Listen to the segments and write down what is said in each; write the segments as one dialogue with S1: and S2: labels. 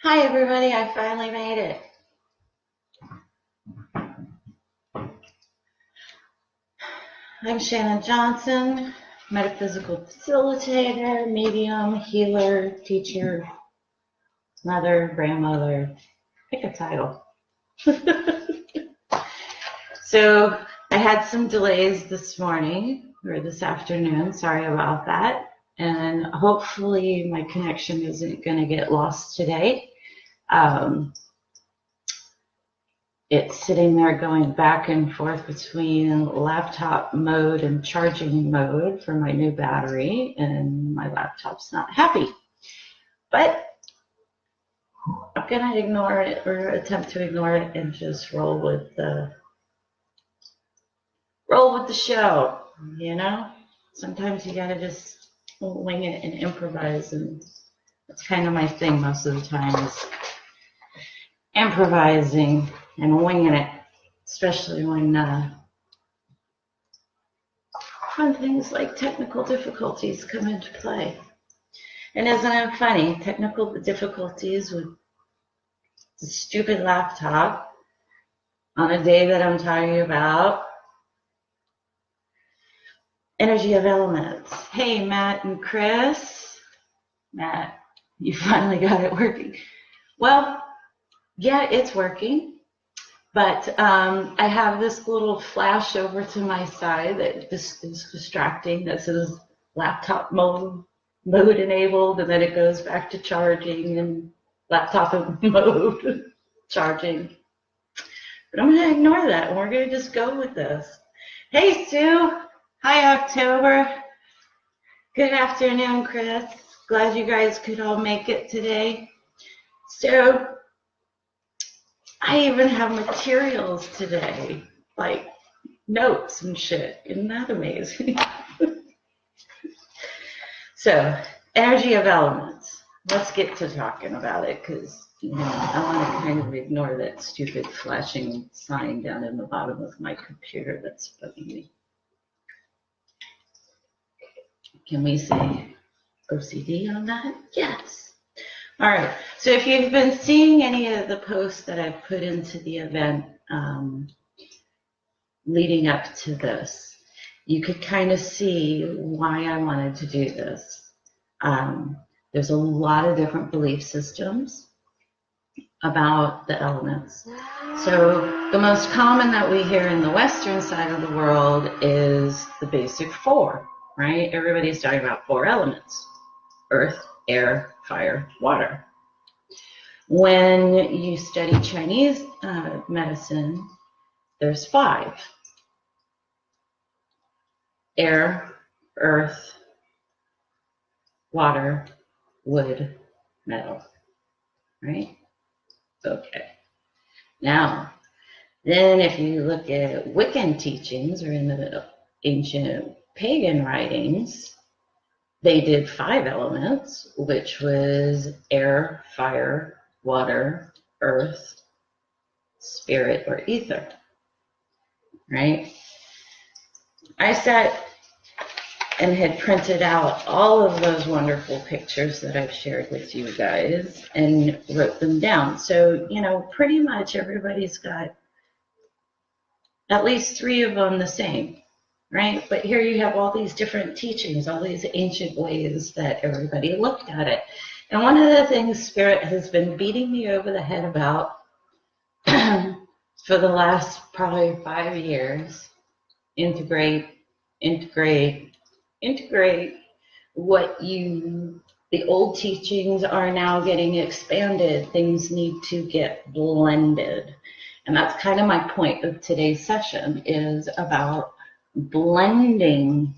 S1: Hi everybody, I finally made it. I'm Shannon Johnson, metaphysical facilitator, medium, healer, teacher, mother, grandmother, pick a title. So I had some delays this morning or this afternoon, sorry about that. And hopefully my connection isn't going to get lost today. It's sitting there going back and forth between laptop mode and charging mode for my new battery, and my laptop's not happy. But I'm gonna ignore it or attempt to ignore it and just roll with the show. You know, sometimes you gotta just wing it and improvise, and that's kind of my thing most of the time is improvising and winging it, especially when things like technical difficulties come into play. And isn't it funny? Technical difficulties with the stupid laptop on a day that I'm talking about energy of elements. Hey, Matt and Chris. Matt, you finally got it working. Well, yeah, it's working. But I have this little flash over to my side that just is distracting that says laptop mode enabled, and then it goes back to charging and laptop mode charging. But I'm going to ignore that and we're going to just go with this. Hey, Sue. Hi, October. Good afternoon, Chris. Glad you guys could all make it today. So I even have materials today, like notes and shit. Isn't that amazing? So, energy of elements. Let's get to talking about it because I want to kind of ignore that stupid flashing sign down in the bottom of my computer that's bugging me. Can we say OCD on that? Yes. All right, so if you've been seeing any of the posts that I've put into the event leading up to this, you could kind of see why I wanted to do this. There's a lot of different belief systems about the elements. So the most common that we hear in the Western side of the world is the basic four, right? Everybody's talking about four elements: earth, air, fire, water. When you study Chinese medicine, there's five: air, earth, water, wood, metal, right? Okay. Now, then if you look at Wiccan teachings or in the ancient pagan writings, they did five elements, which was air, fire, water, earth, spirit, or ether, right? I sat and had printed out all of those wonderful pictures that I've shared with you guys and wrote them down. So, pretty much everybody's got at least three of them the same, right? But here you have all these different teachings, all these ancient ways that everybody looked at it. And one of the things Spirit has been beating me over the head about for the last probably 5 years, integrate what the old teachings are now getting expanded. Things need to get blended. And that's kind of my point of today's session, is about blending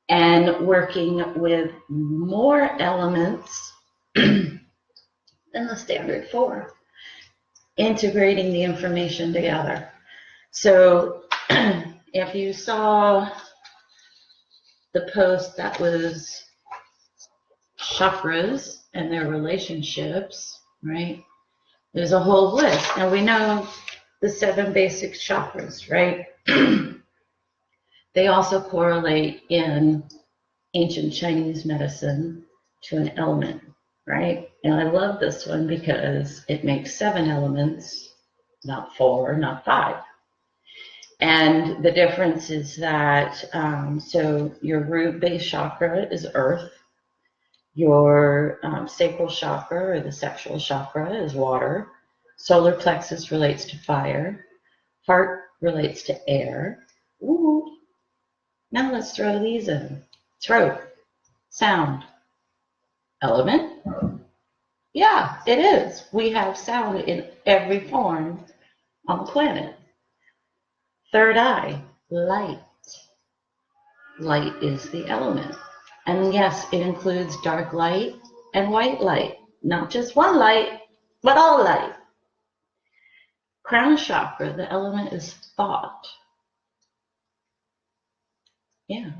S1: and working with more elements than the standard four, integrating the information together. So if you saw the post that was chakras and their relationships, right? There's a whole list. And we know the 7 basic chakras, right? They also correlate in ancient Chinese medicine to an element. right? And I love this one because it makes 7 elements, not 4, not 5. And the difference is that, so your root base chakra is earth, your sacral chakra or the sexual chakra is water, solar plexus relates to fire, heart relates to air. Ooh, now let's throw these in. Throat, sound, element. Yeah, it is. We have sound in every form on the planet. Third eye, light. Light is the element. And yes, it includes dark light and white light. Not just one light, but all light. Crown chakra, the element is thought. Yeah,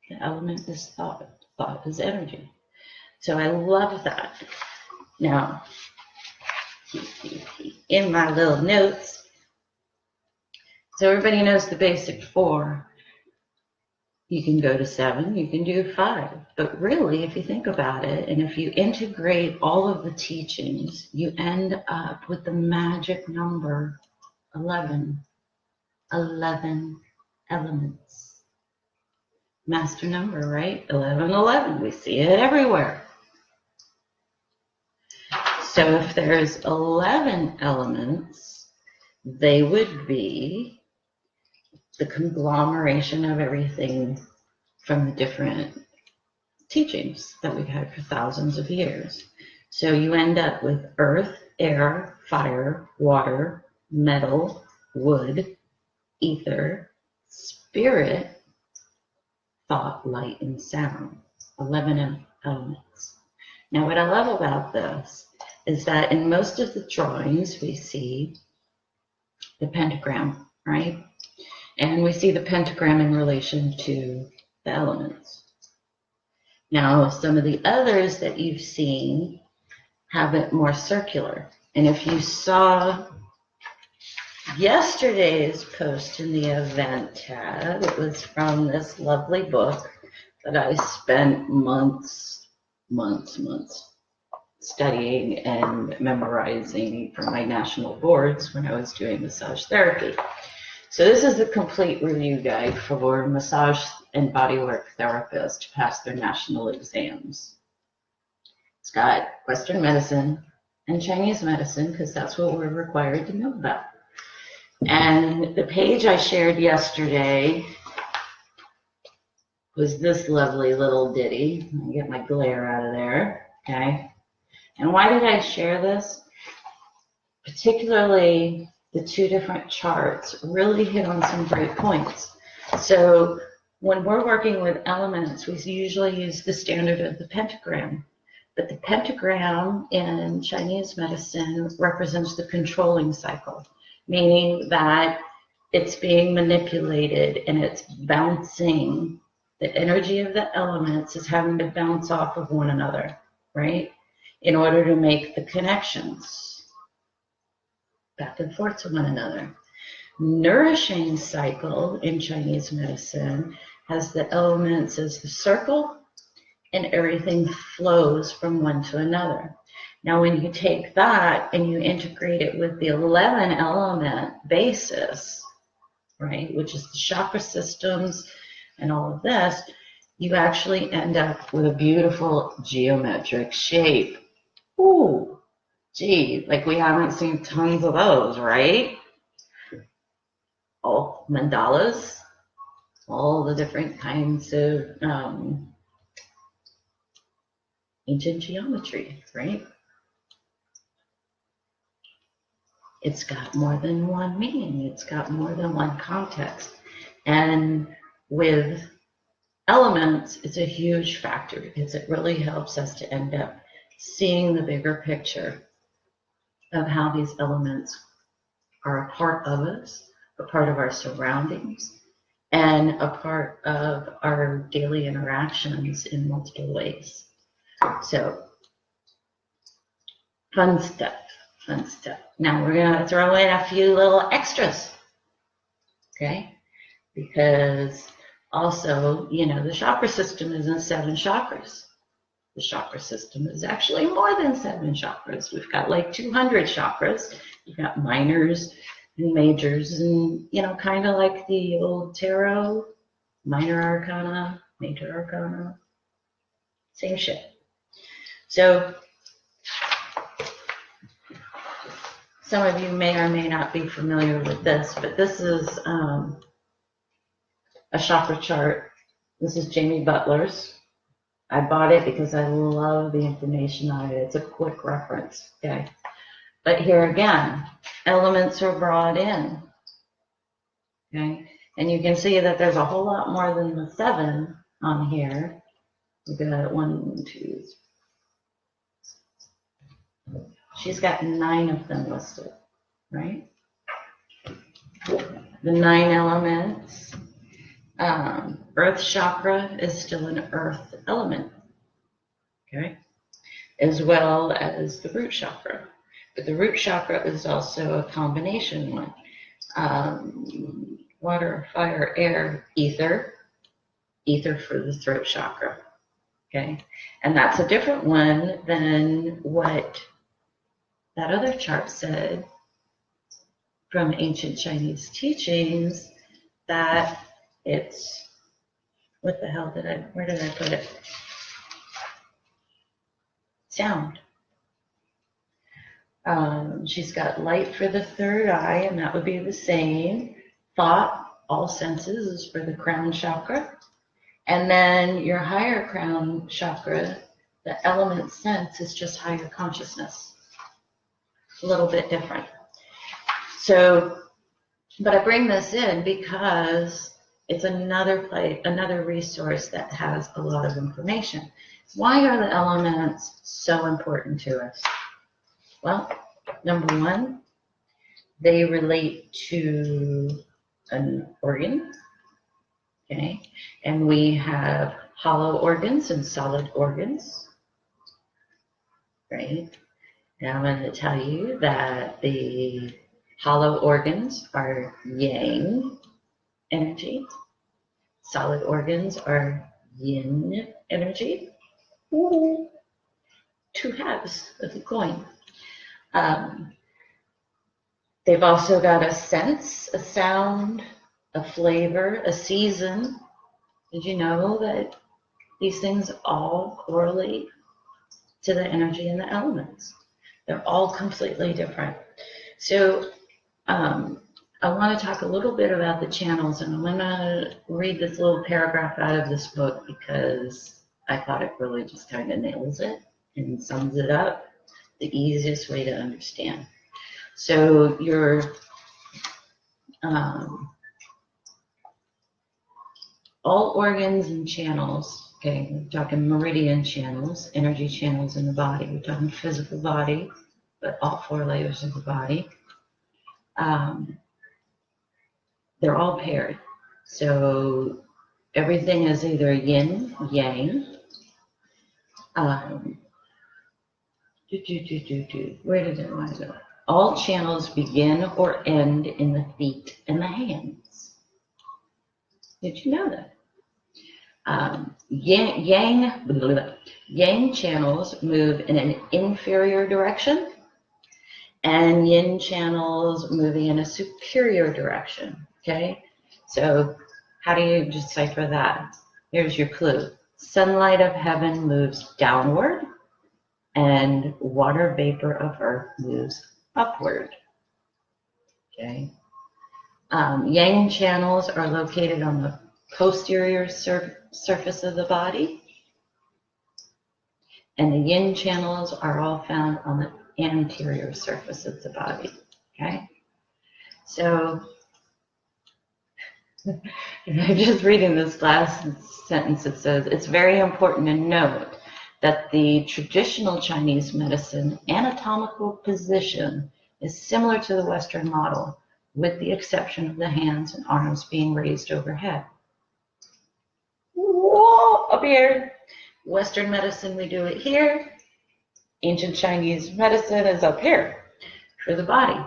S1: the element is thought. Thought is energy. So I love that. Now, in my little notes, so everybody knows the basic 4. You can go to 7, you can do 5. But really, if you think about it, and if you integrate all of the teachings, you end up with the magic number 11. 11 elements. Master number, right? 1111. We see it everywhere. So if there's 11 elements, they would be the conglomeration of everything from the different teachings that we've had for thousands of years. So you end up with earth, air, fire, water, metal, wood, ether, spirit, thought, light, and sound. 11 elements. Now, what I love about this is that in most of the drawings, we see the pentagram, right? And we see the pentagram in relation to the elements. Now, some of the others that you've seen have it more circular. And if you saw yesterday's post in the event tab, it was from this lovely book that I spent months studying and memorizing for my national boards when I was doing massage therapy. So this is the complete review guide for massage and bodywork therapists to pass their national exams. It's got Western medicine and Chinese medicine because that's what we're required to know about. And the page I shared yesterday was this lovely little ditty. Let me get my glare out of there, okay? And why did I share this? Particularly the 2 different charts really hit on some great points. So when we're working with elements, we usually use the standard of the pentagram. But the pentagram in Chinese medicine represents the controlling cycle, meaning that it's being manipulated and it's bouncing. The energy of the elements is having to bounce off of one another, right? In order to make the connections back and forth to one another. Nourishing cycle in Chinese medicine has the elements as the circle, and everything flows from one to another. Now, when you take that and you integrate it with the 11 element basis, right, which is the chakra systems and all of this, you actually end up with a beautiful geometric shape. Ooh, gee, like we haven't seen tons of those, right? All mandalas, all the different kinds of ancient geometry, right? It's got more than one meaning. It's got more than one context. And with elements, it's a huge factor because it really helps us to end up seeing the bigger picture of how these elements are a part of us, a part of our surroundings, and a part of our daily interactions in multiple ways. So, fun stuff. Now we're going to throw in a few little extras, okay? Because also, you know, the chakra system is in 7 chakras. the chakra system is actually more than 7 chakras. We've got like 200 chakras. You've got minors and majors, and kind of like the old tarot, minor arcana, major arcana, same shit. So some of you may or may not be familiar with this, but this is a chakra chart. This is Jamie Butler's. I bought it because I love the information on it. It's a quick reference, okay? But here again, elements are brought in, okay? And you can see that there's a whole lot more than the 7 on here. We've got 1, 2. She's got 9 of them listed, right? The 9 elements. Earth chakra is still an earth element, okay? As well as the root chakra. But the root chakra is also a combination one. Water, fire, air, ether. Ether for the throat chakra, okay? And that's a different one than what that other chart said from ancient Chinese teachings, that it's, where did I put it? Sound. She's got light for the third eye, and that would be the same. Thought, all senses, is for the crown chakra. And then your higher crown chakra, the element sense, is just higher consciousness. A little bit different. So, but I bring this in because it's another resource that has a lot of information. Why are the elements so important to us? Well, number one, they relate to an organ, okay? And we have hollow organs and solid organs, right? Now I'm going to tell you that the hollow organs are yang energy. Solid organs are yin energy. Ooh. 2 halves of the coin. They've also got a sense, a sound, a flavor, a season. Did you know that these things all correlate to the energy and the elements? They're all completely different. So I want to talk a little bit about the channels, and I'm going to read this little paragraph out of this book because I thought it really just kind of nails it and sums it up the easiest way to understand. So your all organs and channels, okay, we're talking meridian channels, energy channels in the body. We're talking physical body, but all 4 layers of the body. They're all paired. So everything is either yin, yang. Where did it want to go? All channels begin or end in the feet and the hands. Did you know that? Yang channels move in an inferior direction, and yin channels moving in a superior direction, okay? So how do you decipher that? Here's your clue. Sunlight of heaven moves downward, and water vapor of earth moves upward, okay? Yang channels are located on the posterior surface of the body, and the yin channels are all found on the anterior surface of the body, okay? So, I'm just reading this last sentence. It says, it's very important to note that the traditional Chinese medicine anatomical position is similar to the Western model, with the exception of the hands and arms being raised overhead. Whoa, up here. Western medicine, we do it here. Ancient Chinese medicine is up here for the body.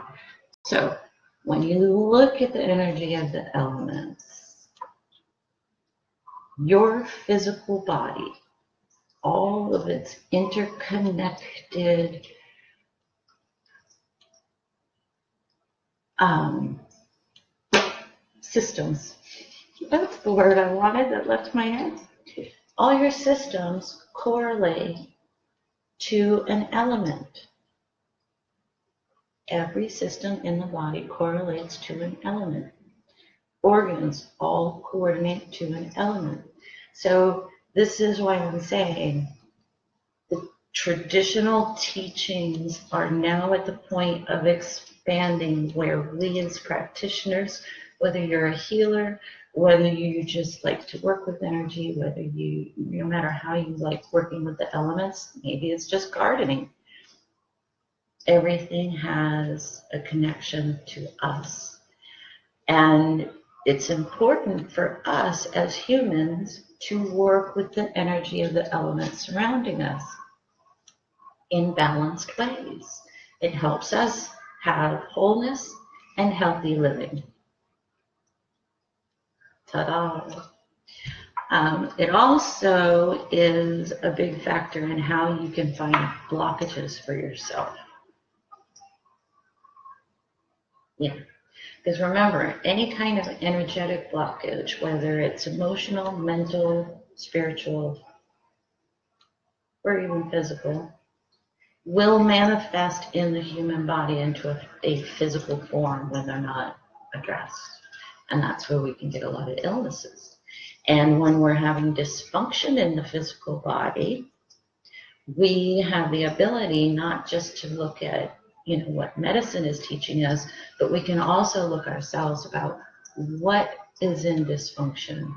S1: So when you look at the energy of the elements, your physical body, all of its interconnected systems. That's the word I wanted that left my head. All your systems correlate to an element. Every system in the body correlates to an element. Organs all coordinate to an element. So this is why I'm saying the traditional teachings are now at the point of expanding, where we as practitioners, whether you're a healer, whether you just like to work with energy, whether you, no matter how you like working with the elements, maybe it's just gardening. Everything has a connection to us. And it's important for us as humans to work with the energy of the elements surrounding us in balanced ways. It helps us have wholeness and healthy living. Ta-da! It also is a big factor in how you can find blockages for yourself. Yeah, because remember, any kind of energetic blockage, whether it's emotional, mental, spiritual, or even physical, will manifest in the human body into a physical form when they're not addressed. And that's where we can get a lot of illnesses. And when we're having dysfunction in the physical body, we have the ability not just to look at, what medicine is teaching us, but we can also look ourselves about what is in dysfunction,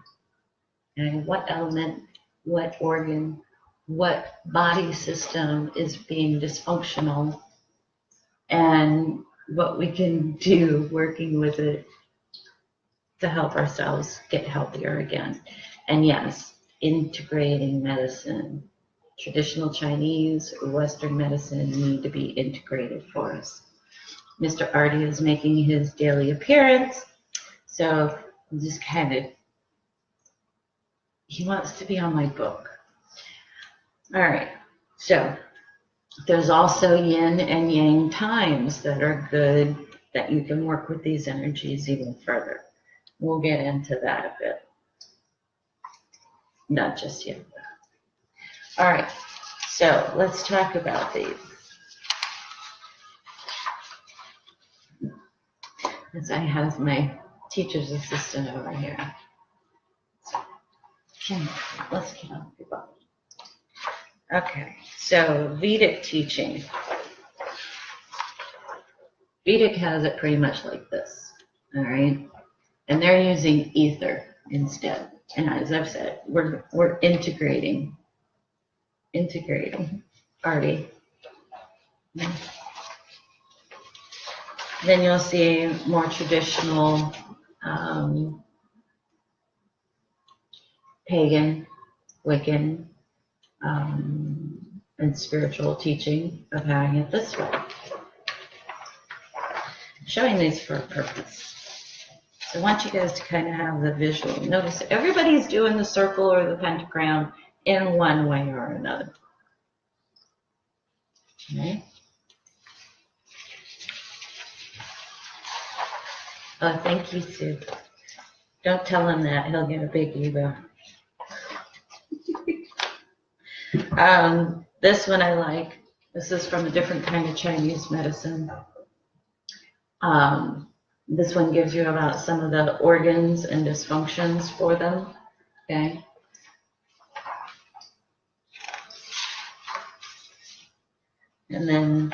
S1: and what element, what organ, what body system is being dysfunctional, and what we can do working with it to help ourselves get healthier again. And yes, integrating medicine, traditional Chinese, Western medicine need to be integrated for us. Mr. Artie is making his daily appearance, so I'm just he wants to be on my book. All right, so there's also yin and yang times that are good, that you can work with these energies even further. We'll get into that a bit. Not just yet. All right, so let's talk about these. As I have my teacher's assistant over here. Let's get on the bottom. Okay, so Vedic teaching. Vedic has it pretty much like this, all right? And they're using ether instead. And as I've said, we're integrating. Artie. Then you'll see more traditional pagan, Wiccan, and spiritual teaching of having it this way. I'm showing these for a purpose. So I want you guys to kind of have the visual. Notice everybody's doing the circle or the pentagram in one way or another. Okay. Oh, thank you, Sue. Don't tell him that. He'll get a big ego. This one I like. This is from a different kind of Chinese medicine. This one gives you about some of the organs and dysfunctions for them. Okay. And then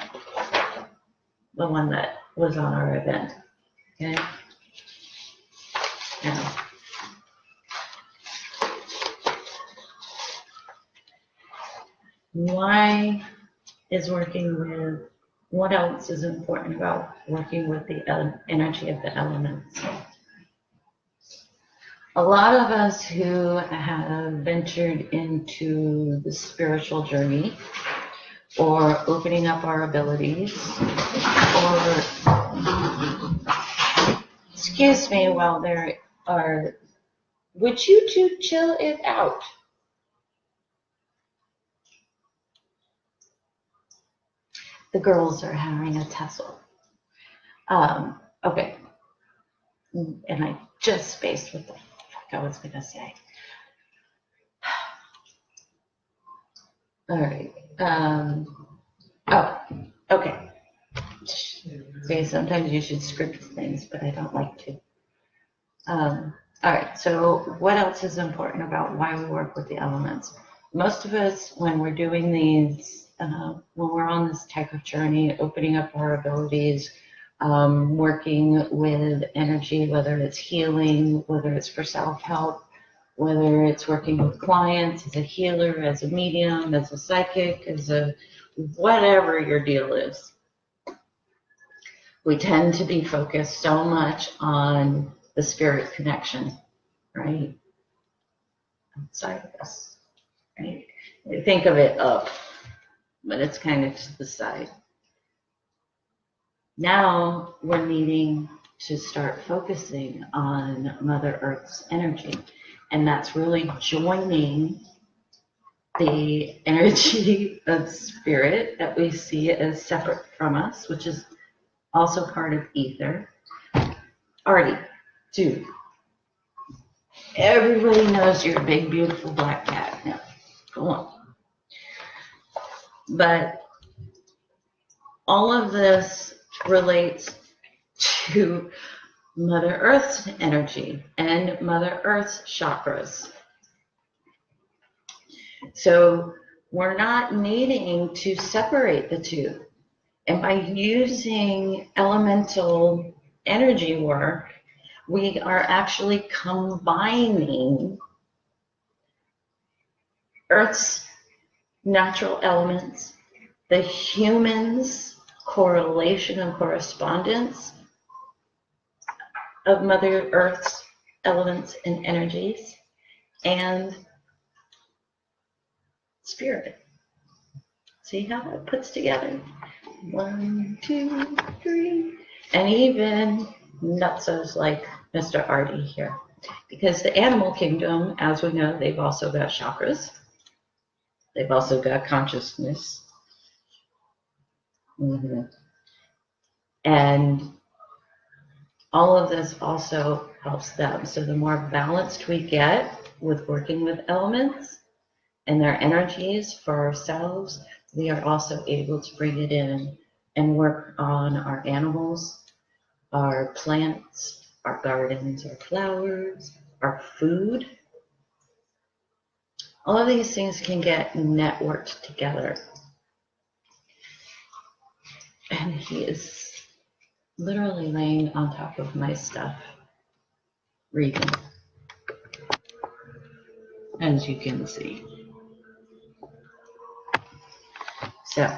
S1: the one that was on our event. Okay. Now, why is working with, what else is important about working with the energy of the elements? A lot of us who have ventured into the spiritual journey, or opening up our abilities, or, excuse me, while there are, would you two chill it out? The girls are having a tussle. Okay. And I just spaced what the fuck I was going to say. All right. Oh, okay. See, sometimes you should script things, but I don't like to. All right. So what else is important about why we work with the elements? Most of us, when we're doing these, when we're on this type of journey, opening up our abilities, working with energy, whether it's healing, whether it's for self-help, whether it's working with clients as a healer, as a medium, as a psychic, as a whatever your deal is. We tend to be focused so much on the spirit connection, right? Outside of us, right? You think of it up, but it's kind of to the side. Now we're needing to start focusing on Mother Earth's energy. And that's really joining the energy of spirit that we see as separate from us, which is also part of ether. Artie, dude, everybody knows you're a big, beautiful black cat. Now, go on. But all of this relates to Mother Earth's energy and Mother Earth's chakras. So we're not needing to separate the two. And by using elemental energy work, we are actually combining Earth's natural elements, the human's correlation and correspondence of Mother Earth's elements and energies, and spirit. See how that puts together? 1, 2, 3. And even nutsos like Mr. Artie here. Because the animal kingdom, as we know, they've also got chakras. They've also got consciousness. And all of this also helps them. So the more balanced we get with working with elements and their energies for ourselves, we are also able to bring it in and work on our animals, our plants, our gardens, our flowers, our food. All of these things can get networked together. And he is literally laying on top of my stuff, reading, as you can see. So,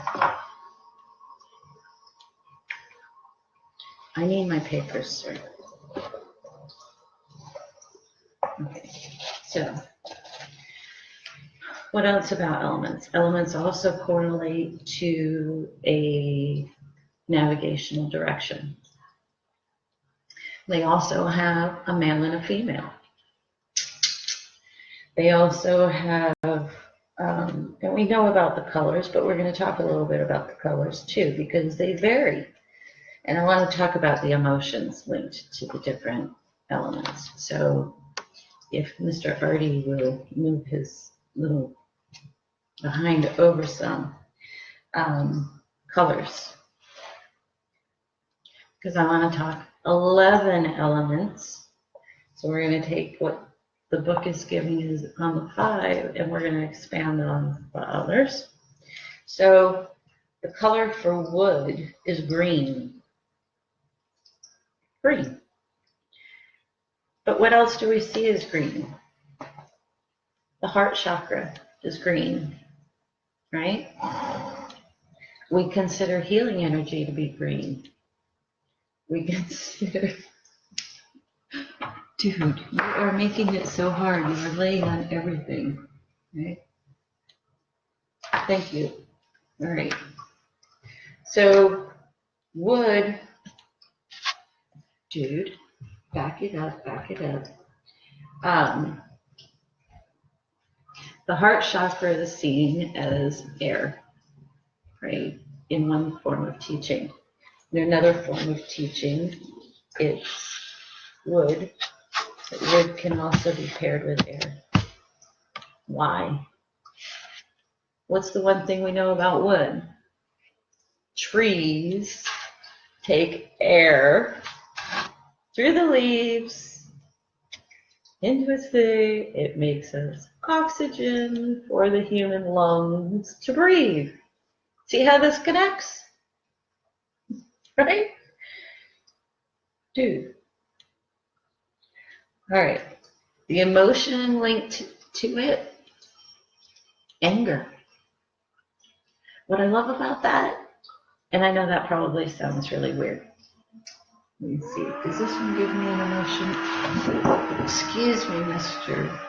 S1: I need my papers, sir. Okay, so what else about elements? Elements also correlate to a navigational direction. They also have a male and a female. They also have, and we know about the colors, but we're going to talk a little bit about the colors too, because they vary. And I want to talk about the emotions linked to the different elements. So if Mr. Artie will move his little behind over some colors, because I want to talk 11 elements. So we're going to take what the book is giving us on the 5, and we're going to expand on the others. So the color for wood is green. Green. But what else do we see as green? The heart chakra is green, right? We consider healing energy to be green. We consider, dude, you are making it so hard. You are laying on everything, right? Thank you. All right. So wood, dude, back it up, back it up. The heart chakra is seen as air, right? in one form of teaching. In another form of teaching, it's wood. But wood can also be paired with air. Why? What's the one thing we know about wood? Trees take air through the leaves into its thing. It makes us oxygen for the human lungs to breathe. See how this connects? Right? Dude. All right. The emotion linked to it, anger. What I love about that, and I know that probably sounds really weird. Let me see. Does this one give me an emotion? Excuse me, mister.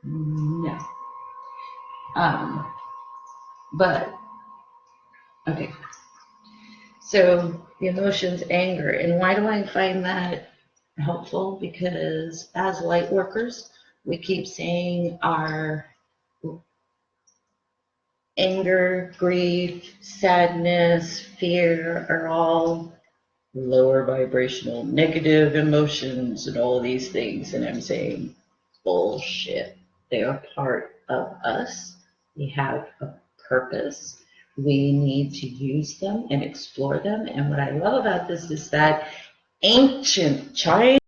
S1: No. But, okay. So the emotion's anger. And why do I find that helpful? Because as light workers, we keep saying our anger, grief, sadness, fear are all lower vibrational, negative emotions and all of these things. And I'm saying, bullshit. They are part of us. They have a purpose. We need to use them and explore them. And what I love about this is that ancient China,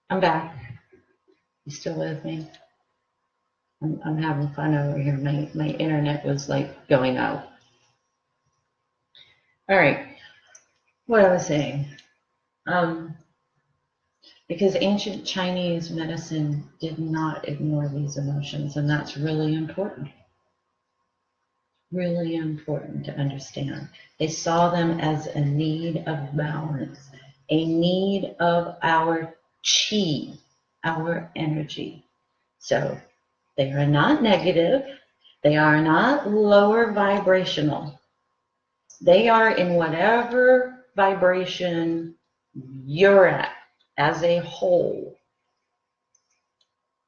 S1: I'm back. You still with me? I'm having fun over here. My internet was like going out. All right. What I was saying. Because ancient Chinese medicine did not ignore these emotions, and that's really important. Really important to understand. They saw them as a need of balance, a need of our chi, our energy. So they are not negative. They are not lower vibrational. They are in whatever vibration you're at as a whole.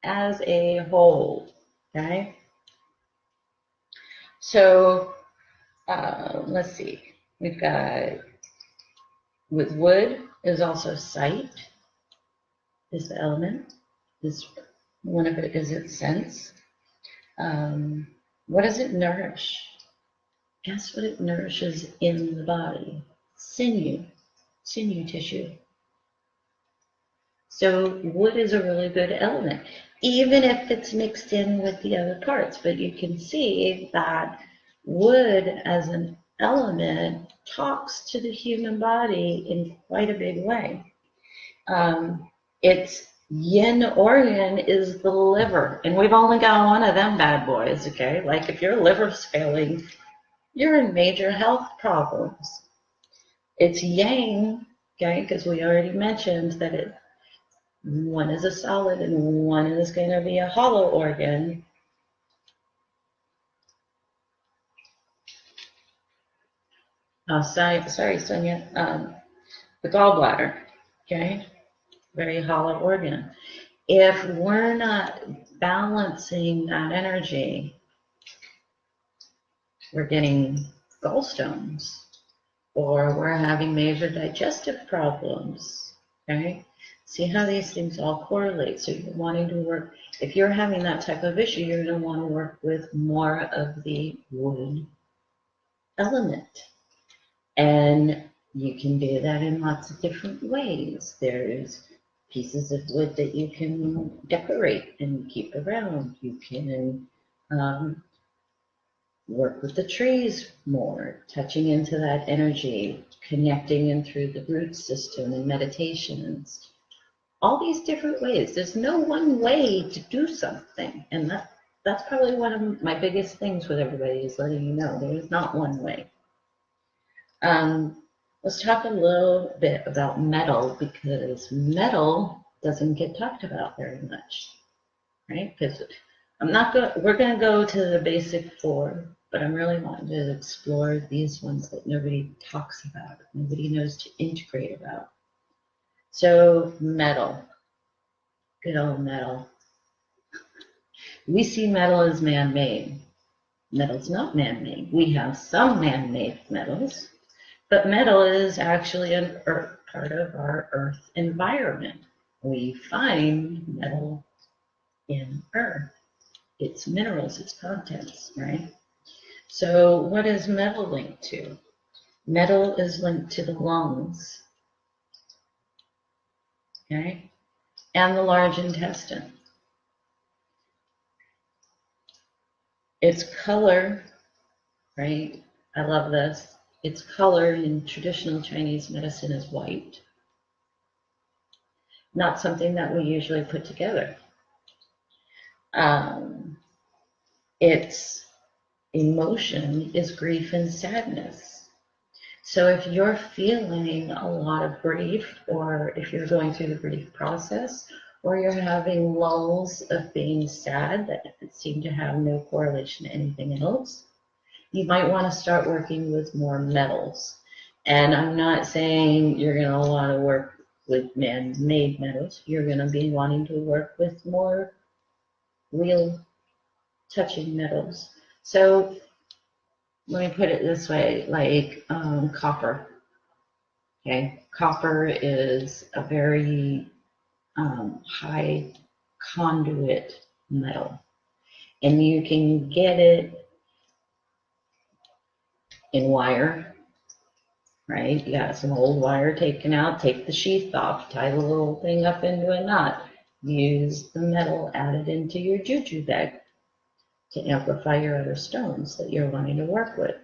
S1: As a whole, okay? So let's see. We've got, with wood is also sight, is the element. Is one of it is its sense. What does it nourish? Guess what it nourishes in the body? Sinew tissue. So wood is a really good element, even if it's mixed in with the other parts. But you can see that wood as an element talks to the human body in quite a big way. Its yin organ is the liver, and we've only got one of them bad boys, okay? Like if your liver's failing, you're in major health problems. It's yang, okay, because we already mentioned that one is a solid and one is going to be a hollow organ. Oh, sorry, Sonia. The gallbladder, okay, very hollow organ. If we're not balancing that energy, we're getting gallstones or we're having major digestive problems, okay? See how these things all correlate. So you're wanting to work, if you're having that type of issue, you're going to want to work with more of the wood element. And you can do that in lots of different ways. There's pieces of wood that you can decorate and keep around. You can work with the trees more, touching into that energy, connecting in through the root system and meditations. All these different ways. There's no one way to do something. And that's probably one of my biggest things with everybody is letting you know there is not one way. Let's talk a little bit about metal, because metal doesn't get talked about very much, right? Because we're going to go to the basic four, but I'm really wanting to explore these ones that nobody talks about, nobody knows to integrate about. So metal, good old metal. We see metal as man-made. Metal's not man-made. We have some man-made metals, but metal is actually an earth, part of our earth environment. We find metal in earth, its minerals, its contents, right? So what is metal linked to? Metal is linked to the lungs, okay, and the large intestine. Its color, right? I love this. Its color in traditional Chinese medicine is white. Not something that we usually put together. Its emotion is grief and sadness. So if you're feeling a lot of grief, or if you're going through the grief process, or you're having lulls of being sad that seem to have no correlation to anything else, you might want to start working with more metals. And I'm not saying you're going to want to work with man-made metals. You're going to be wanting to work with more real touching metals. So let me put it this way, like copper. Okay, copper is a very high conduit metal, and you can get it in wire, right? You got some old wire taken out, take the sheath off, tie the little thing up into a knot, use the metal added into your juju bag to amplify your other stones that you're wanting to work with.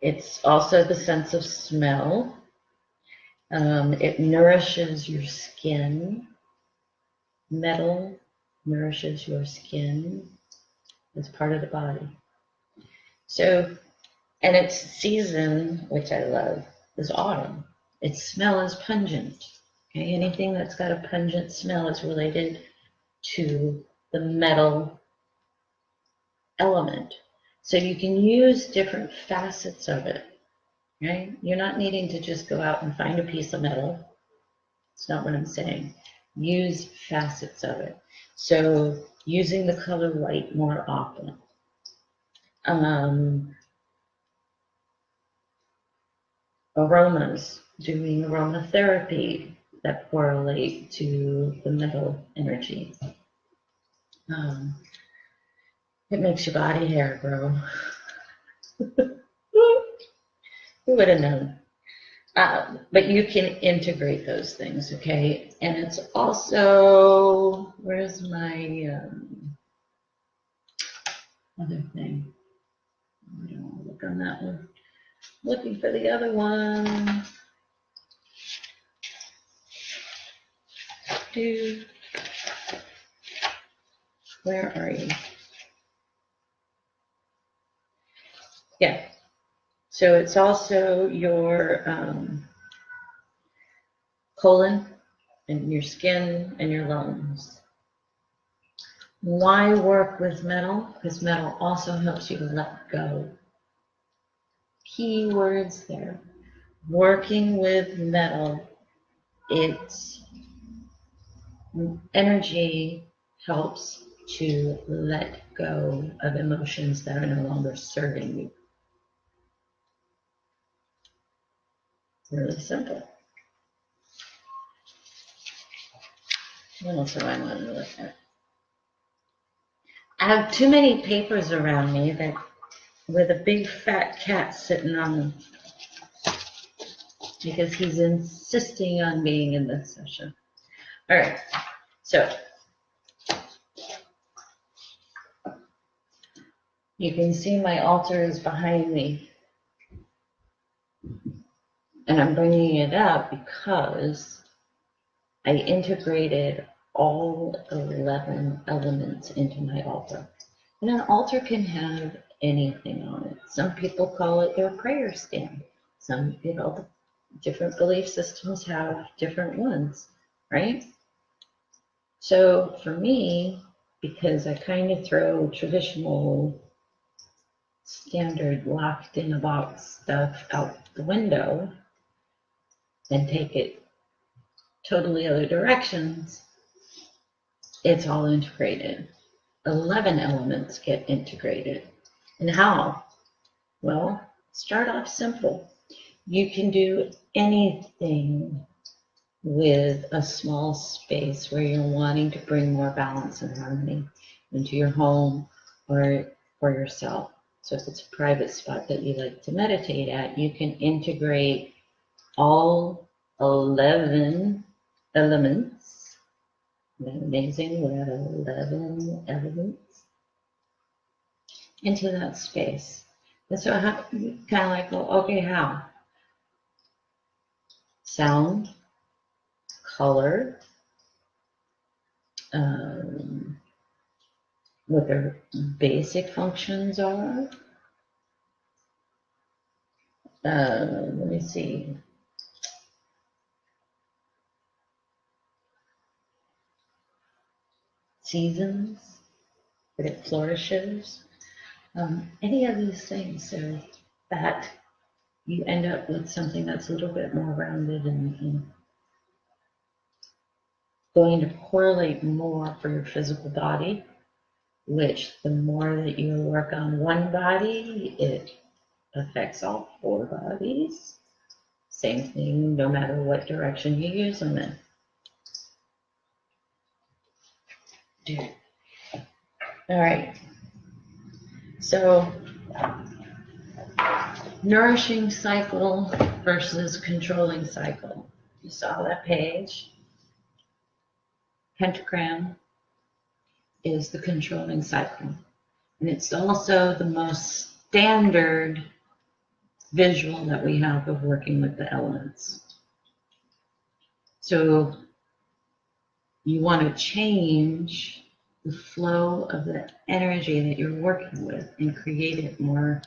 S1: It's also the sense of smell. It nourishes your skin. Metal nourishes your skin. It's part of the body. So, and its season, which I love, is autumn. Its smell is pungent. Okay, anything that's got a pungent smell is related to the metal element. So you can use different facets of it. Right? You're not needing to just go out and find a piece of metal. It's not what I'm saying. Use facets of it. So using the color white more often. Aromas, doing aromatherapy that correlate to the metal energy. It makes your body hair grow. Who would have known? But you can integrate those things, okay? And it's also, where's my other thing? I don't want to look on that one. Looking for the other one. Dude, where are you? Yeah. So it's also your colon and your skin and your lungs. Why work with metal? Because metal also helps you let go. Key words there. Working with metal, its energy helps to let go of emotions that are no longer serving you. Really simple. What else do I want to look at? I have too many papers around me that with a big fat cat sitting on them because he's insisting on being in this session. All right, so you can see my altar is behind me, and I'm bringing it up because I integrated all 11 elements into my altar. And an altar can have anything on it. Some people call it their prayer stand. Some, different belief systems have different ones, right? So for me, because I kind of throw traditional, standard, locked in a box stuff out the window and take it totally other directions. It's all integrated. 11 elements get integrated. And how? Well, start off simple. You can do anything with a small space where you're wanting to bring more balance and harmony into your home or for yourself. So if it's a private spot that you like to meditate at, you can integrate all 11 elements. Isn't that amazing? We have 11 elements into that space. And so how, kind of like, well, okay, how? Sound, color, what their basic functions are. Let me see. Seasons, that it flourishes. Any of these things, so that you end up with something that's a little bit more rounded and going to correlate more for your physical body, which the more that you work on one body, it affects all 4 bodies. Same thing, no matter what direction you use them in. All right. So, nourishing cycle versus controlling cycle. You saw that page. Pentagram is the controlling cycle. And it's also the most standard visual that we have of working with the elements. So you want to change the flow of the energy that you're working with and create it more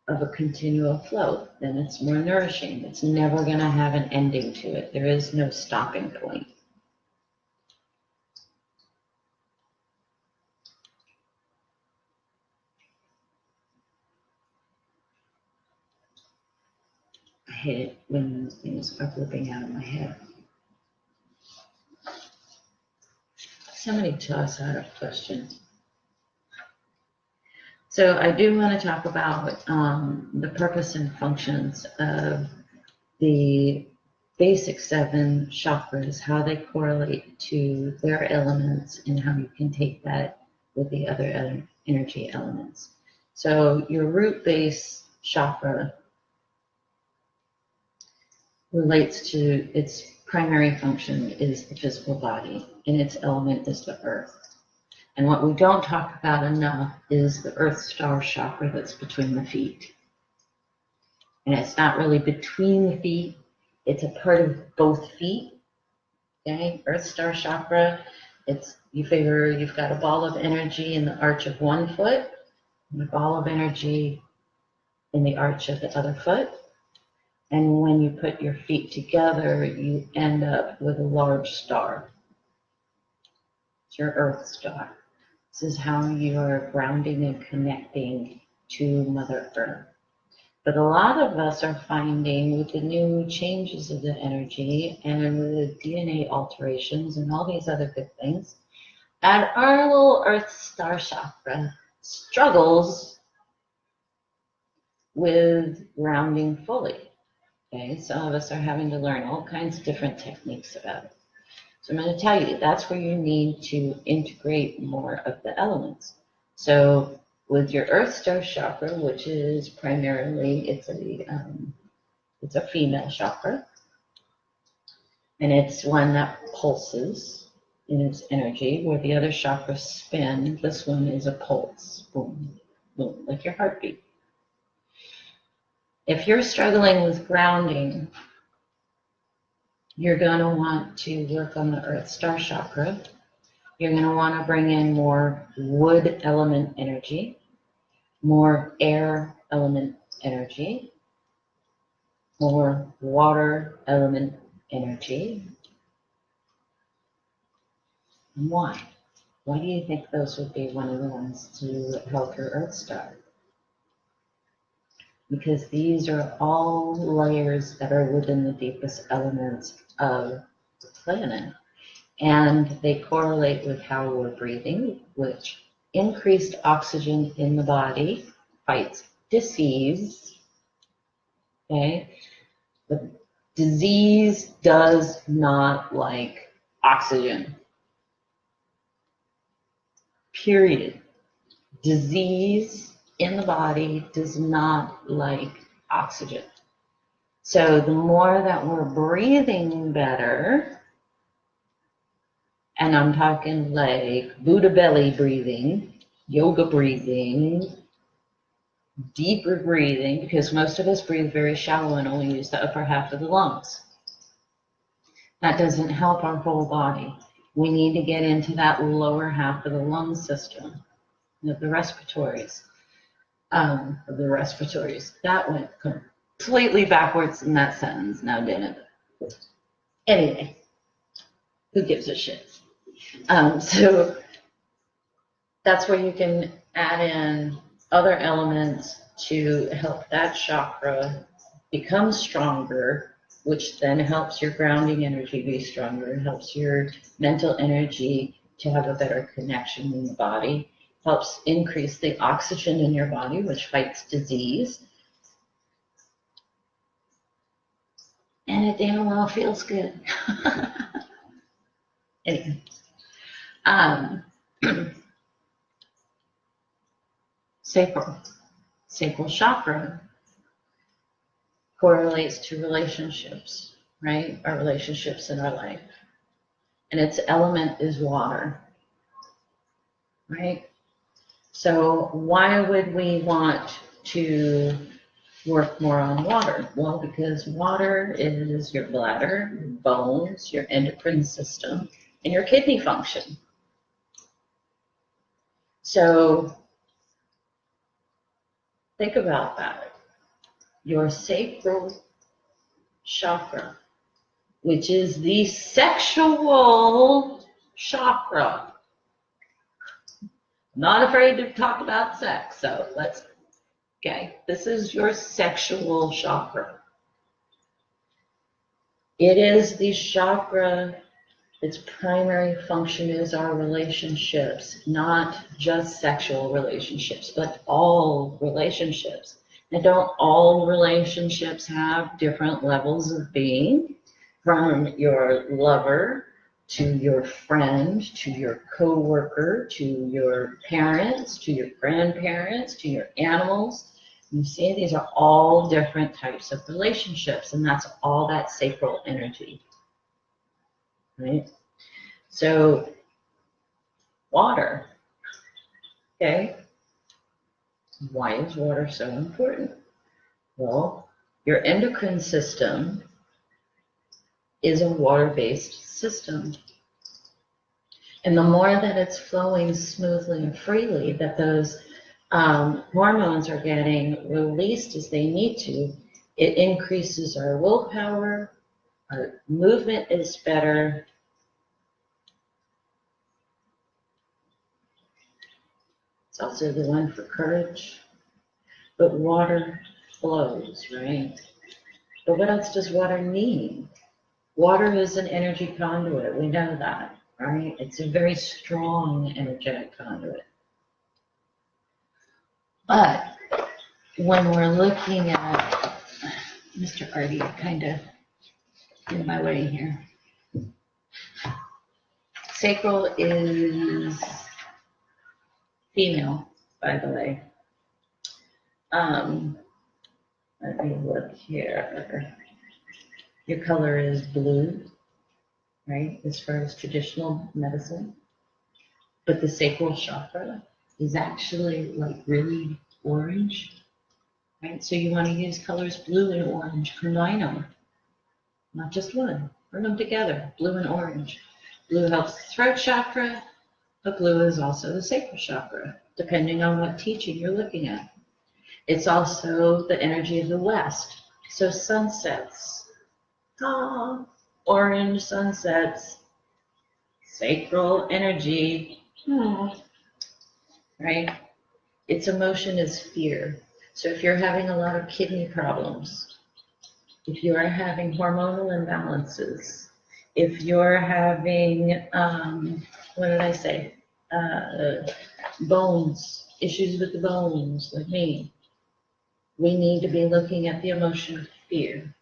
S1: of a continual flow. Then it's more nourishing. It's never going to have an ending to it. There is no stopping point. I hate it when things are flipping out of my head. Somebody toss out a question. So I do want to talk about the purpose and functions of the basic 7 chakras, how they correlate to their elements, and how you can take that with the other energy elements. So your root base chakra relates to its primary function is the physical body, and its element is the earth. And what we don't talk about enough is the earth star chakra that's between the feet. And it's not really between the feet, it's a part of both feet. Okay, earth star chakra, you figure you've got a ball of energy in the arch of one foot, and a ball of energy in the arch of the other foot. And when you put your feet together, you end up with a large star. It's your earth star. This is how you are grounding and connecting to Mother Earth. But a lot of us are finding with the new changes of the energy and with DNA alterations and all these other good things, that our little Earth Star Chakra struggles with grounding fully. Okay, some of us are having to learn all kinds of different techniques about it. So I'm going to tell you, that's where you need to integrate more of the elements. So with your Earth Star Chakra, which is primarily, it's a female chakra, and it's one that pulses in its energy, where the other chakras spin. This one is a pulse, boom, boom, like your heartbeat. If you're struggling with grounding, you're going to want to work on the Earth Star Chakra. You're going to want to bring in more wood element energy, more air element energy, more water element energy. And why? Why do you think those would be one of the ones to help your Earth Star? Because these are all layers that are within the deepest elements of the planet. And they correlate with how we're breathing, which increased oxygen in the body fights disease. Okay? The disease does not like oxygen. Period. Disease in the body does not like oxygen. So the more that we're breathing better, and I'm talking like Buddha belly breathing, yoga breathing, deeper breathing, because most of us breathe very shallow and only use the upper half of the lungs. That doesn't help our whole body. We need to get into that lower half of the lung system, of the respiratories. That went completely backwards in that sentence, now didn't it? Anyway, who gives a shit? So that's where you can add in other elements to help that chakra become stronger, which then helps your grounding energy be stronger, helps your mental energy to have a better connection in the body, helps increase the oxygen in your body, which fights disease. And it damn well feels good. Anyway. Sacral chakra correlates to relationships, right? Our relationships in our life. And its element is water, right? So why would we want to work more on water? Well, because water is your bladder, your bones, your endocrine system, and your kidney function. So think about that. Your sacral chakra, which is the sexual chakra. I'm not afraid to talk about sex, so okay, this is your sexual chakra. It is the chakra, its primary function is our relationships, not just sexual relationships, but all relationships. And don't all relationships have different levels of being, from your lover to your friend, to your co-worker, to your parents, to your grandparents, to your animals? You see, these are all different types of relationships, and that's all that sacral energy, right? So, water, okay? Why is water so important? Well, your endocrine system is a water-based system. And the more that it's flowing smoothly and freely, that those hormones are getting released as they need to, it increases our willpower, our movement is better. It's also the one for courage. But water flows, right? But what else does water need? Water is an energy conduit. We know that, right? It's a very strong energetic conduit. But when we're looking at Mr. Artie, kind of in my way here. Sacral is female, by the way. Let me look here. Your color is blue, right, as far as traditional medicine. But the sacral chakra is actually like really orange, right? So you want to use colors blue and orange, combine them, not just one, bring them together, blue and orange. Blue helps the throat chakra, but blue is also the sacral chakra, depending on what teaching you're looking at. It's also the energy of the West. So sunsets, orange sunsets, sacral energy, right? Its emotion is fear. So if you're having a lot of kidney problems, if you are having hormonal imbalances, if you're having, what did I say? Bones, issues with the bones, like me, we need to be looking at the emotion of fear,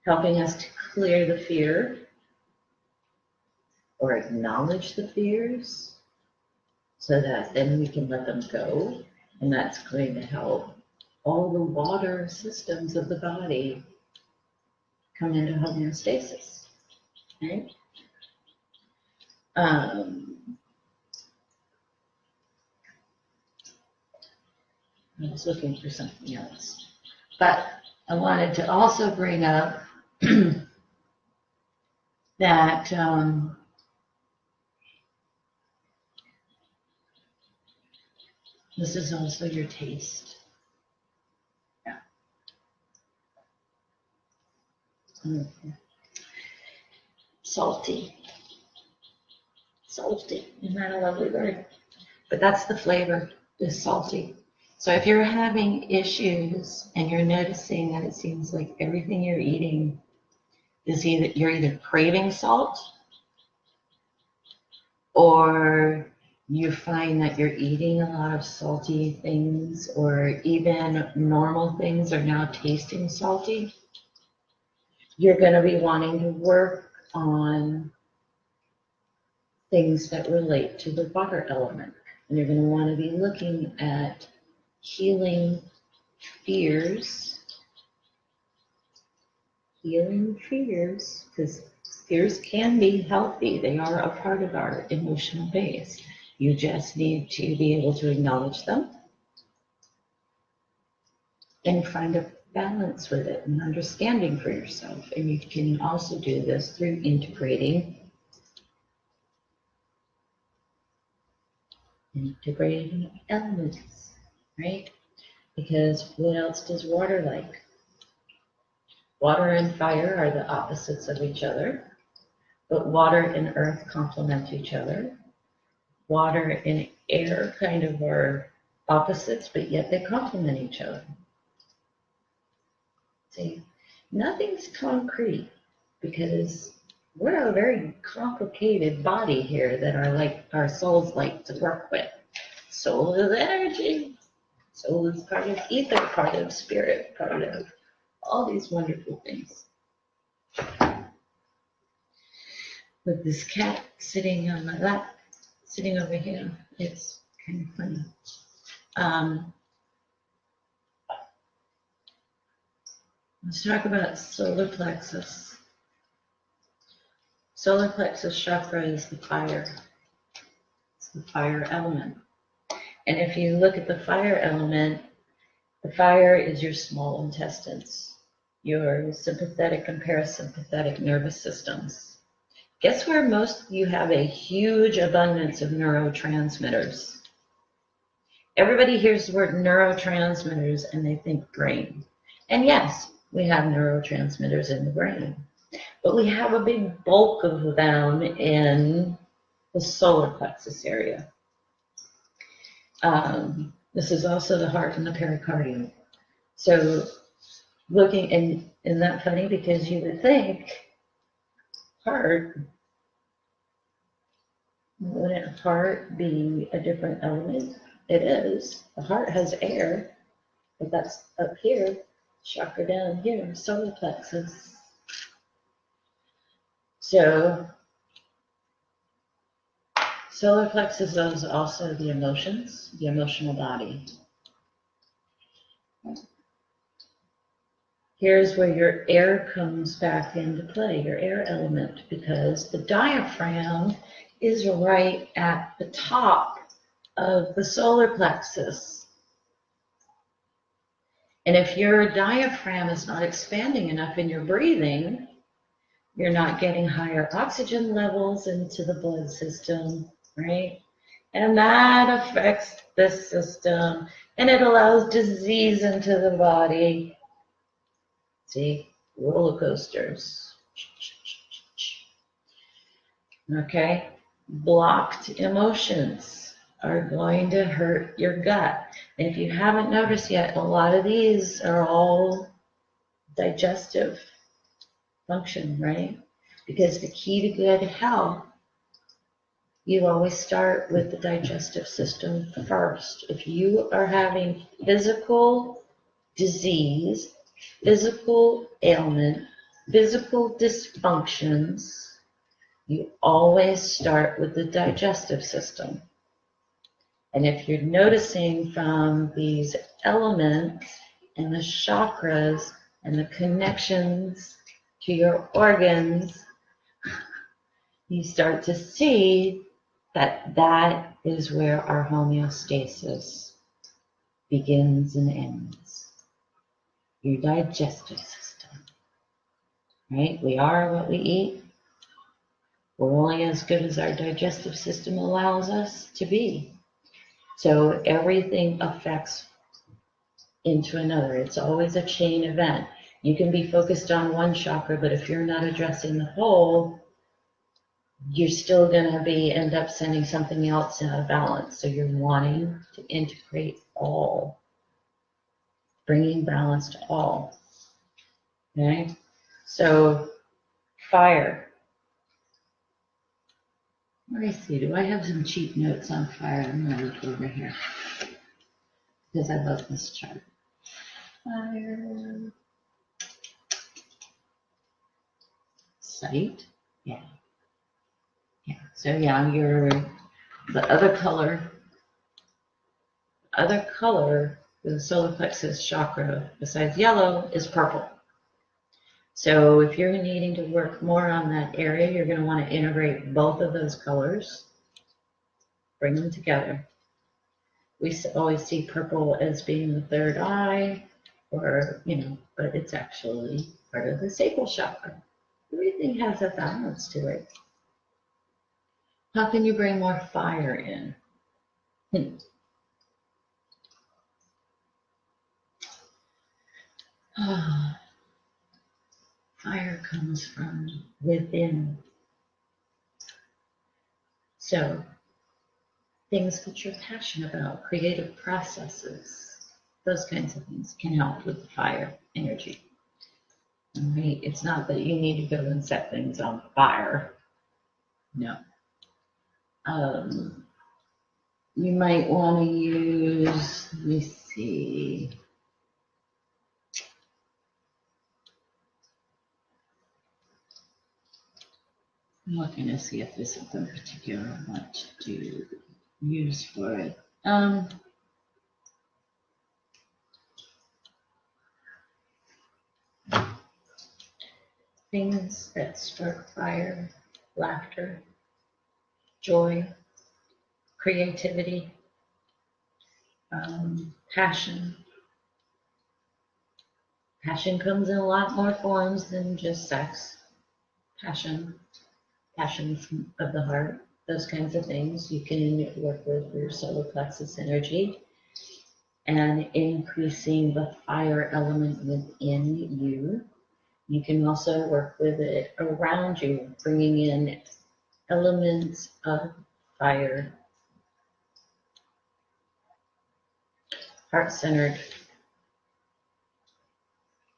S1: helping us to clear the fear or acknowledge the fears so that then we can let them go. And that's going to help all the water systems of the body come into homeostasis, right? I was looking for something else. But I wanted to also bring up that this is also your taste. Yeah. Mm-hmm. Salty. Salty. Isn't that a lovely word? But that's the flavor, is salty. So if you're having issues and you're noticing that it seems like everything you're eating is you're either craving salt or you find that you're eating a lot of salty things, or even normal things are now tasting salty, you're going to be wanting to work on things that relate to the water element. And you're going to want to be looking at healing fears, because fears can be healthy. They are a part of our emotional base. You just need to be able to acknowledge them and find a balance with it and understanding for yourself. And you can also do this through integrating elements, right? Because what else does water like? Water and fire are the opposites of each other, but water and earth complement each other. Water and air kind of are opposites, but yet they complement each other. See, nothing's concrete because we're a very complicated body here that our souls like to work with. Soul is energy. Soul is part of ether, part of spirit, part of all these wonderful things. With this cat sitting on my lap, sitting over here, it's kind of funny. Let's talk about solar plexus. Solar plexus chakra is the fire. It's the fire element. And if you look at the fire element, the fire is your small intestines, your sympathetic and parasympathetic nervous systems. Guess where you have a huge abundance of neurotransmitters? Everybody hears the word neurotransmitters and they think brain. And yes, we have neurotransmitters in the brain, but we have a big bulk of them in the solar plexus area. This is also the heart and the pericardium. So looking, and isn't that funny? Because you would think heart, wouldn't heart be a different element? It is. The heart has air, but that's up here, chakra down here, solar plexus. So solar plexus is also the emotions, the emotional body. Here's where your air comes back into play, your air element, because the diaphragm is right at the top of the solar plexus. And if your diaphragm is not expanding enough in your breathing, you're not getting higher oxygen levels into the blood system, right? And that affects this system, and it allows disease into the body. See, roller coasters. Okay, Blocked emotions are going to hurt your gut. And if you haven't noticed yet, a lot of these are all digestive function, right? Because the key to good health, you always start with the digestive system first. If you are having physical disease, physical ailment, physical dysfunctions, you always start with the digestive system. And if you're noticing from these elements and the chakras and the connections to your organs, you start to see that that is where our homeostasis begins and ends. Your digestive system, right? We are what we eat. We're only as good as our digestive system allows us to be. So everything affects into another. It's always a chain event. You can be focused on one chakra, but if you're not addressing the whole, you're still going to end up sending something else out of balance. So you're wanting to integrate all, bringing balance to all. Okay? So fire. Let me see, do I have some cheap notes on fire? I'm going to look over here because I love this chart. Fire. Sight. Yeah. Yeah. So yeah, the other color for the solar plexus chakra besides yellow is purple. So if you're needing to work more on that area, you're going to want to integrate both of those colors, bring them together. We always see purple as being the third eye, or, but it's actually part of the sacral chakra. Everything has a balance to it. How can you bring more fire in? Fire comes from within. So, things that you're passionate about, creative processes, those kinds of things can help with the fire energy. All right? It's not that you need to go and set things on fire. No. You might want to use, let me see. I'm looking to see if there's something particular I want to use for it. Things that spark fire, laughter, joy, creativity, passion. Passion comes in a lot more forms than just sex. Passions of the heart, those kinds of things. You can work with your solar plexus energy and increasing the fire element within you. You can also work with it around you, bringing in elements of fire. Heart-centered.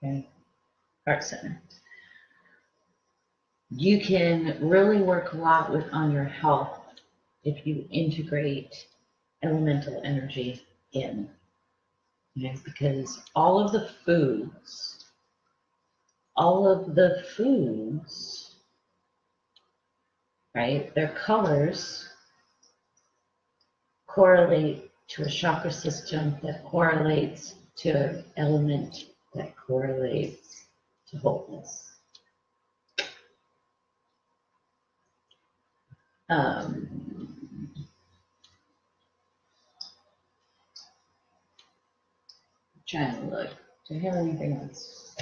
S1: Okay. Heart-centered. You can really work a lot on your health if you integrate elemental energy in. Because all of the foods, right, their colors correlate to a chakra system that correlates to an element that correlates to wholeness. Trying to look. Do I have anything else?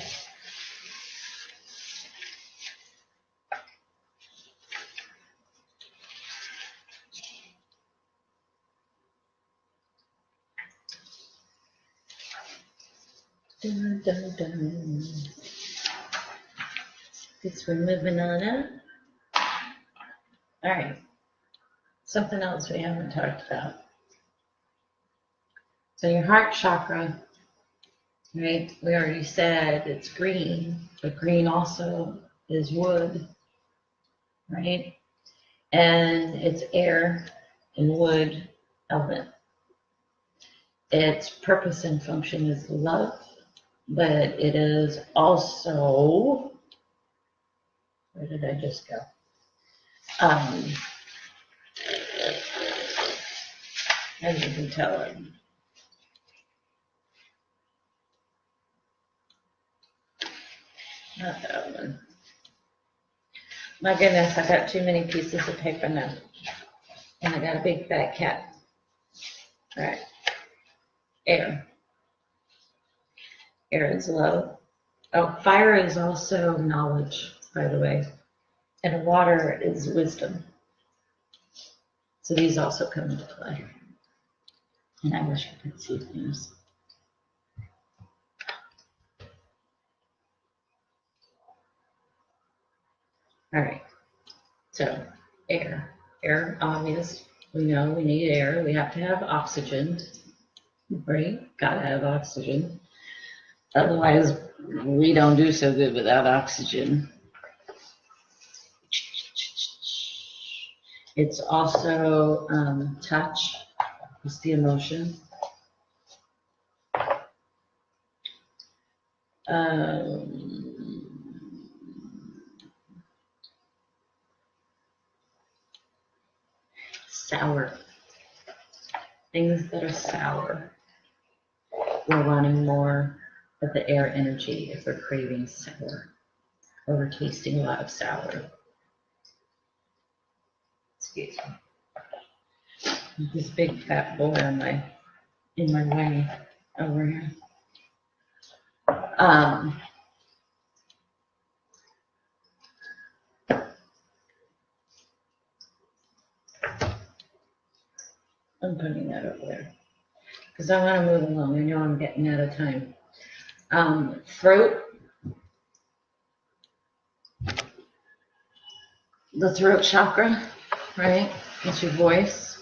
S1: Dun, dun, dun. Guess we're moving on up. All right. something else we haven't talked about. So your heart chakra, right? We already said it's green, but green also is wood, right? And it's air and wood element. Its purpose and function is love, but it is also, where did I just go? As you can tell, not that one. My goodness, I got too many pieces of paper now. And I got a big fat cat. All right. Air. Air is love. Oh, fire is also knowledge, by the way. And water is wisdom. So these also come into play. And I wish I could see things. All right. So air. Air, obvious. We know we need air. We have to have oxygen. Right? Gotta have oxygen. Otherwise, we don't do so good without oxygen. It's also touch, it's the emotion. Sour. Things that are sour. We're wanting more of the air energy if we're craving sour. Or we're tasting a lot of sour. Excuse me. This big fat boy in my way over here. I'm putting that over there because I want to move along. I know I'm getting out of time. Throat. The throat chakra, right? It's your voice.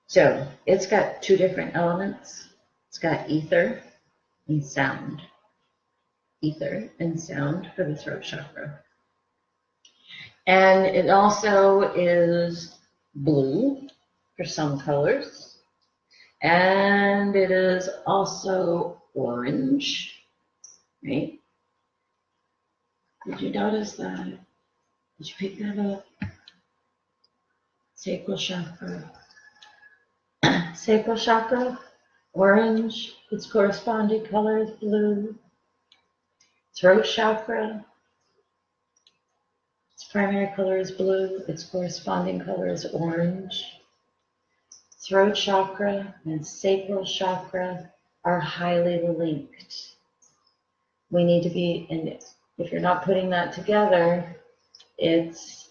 S1: So it's got two different elements. It's got ether and sound. Ether and sound for the throat chakra. And it also is blue for some colors. And it is also orange, right? Did you notice that? Did you pick that up? Sacral chakra. Sacral chakra, orange, its corresponding color is blue. Throat chakra, its primary color is blue, its corresponding color is orange. Throat chakra and sacral chakra are highly linked. We need to be, and if you're not putting that together, it's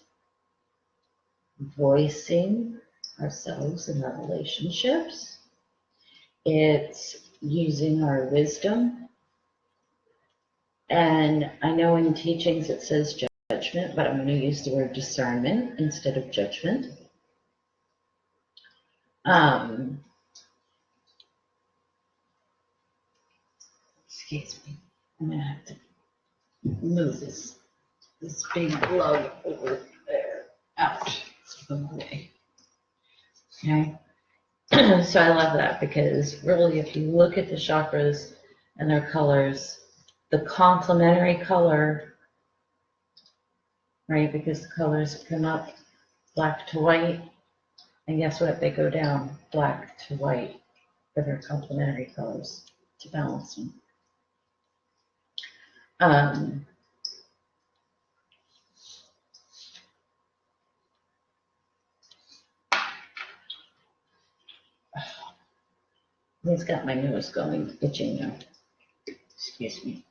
S1: voicing ourselves in our relationships. It's using our wisdom. And I know in teachings it says judgment, but I'm going to use the word discernment instead of judgment. Excuse me. I'm going to have to move this big glove over there out of the way. Okay. So I love that because really if you look at the chakras and their colors, the complementary color, right, because the colors come up black to white, and guess what, they go down black to white for their complementary colors to balance them. He's got my nose going, itching now. Excuse me.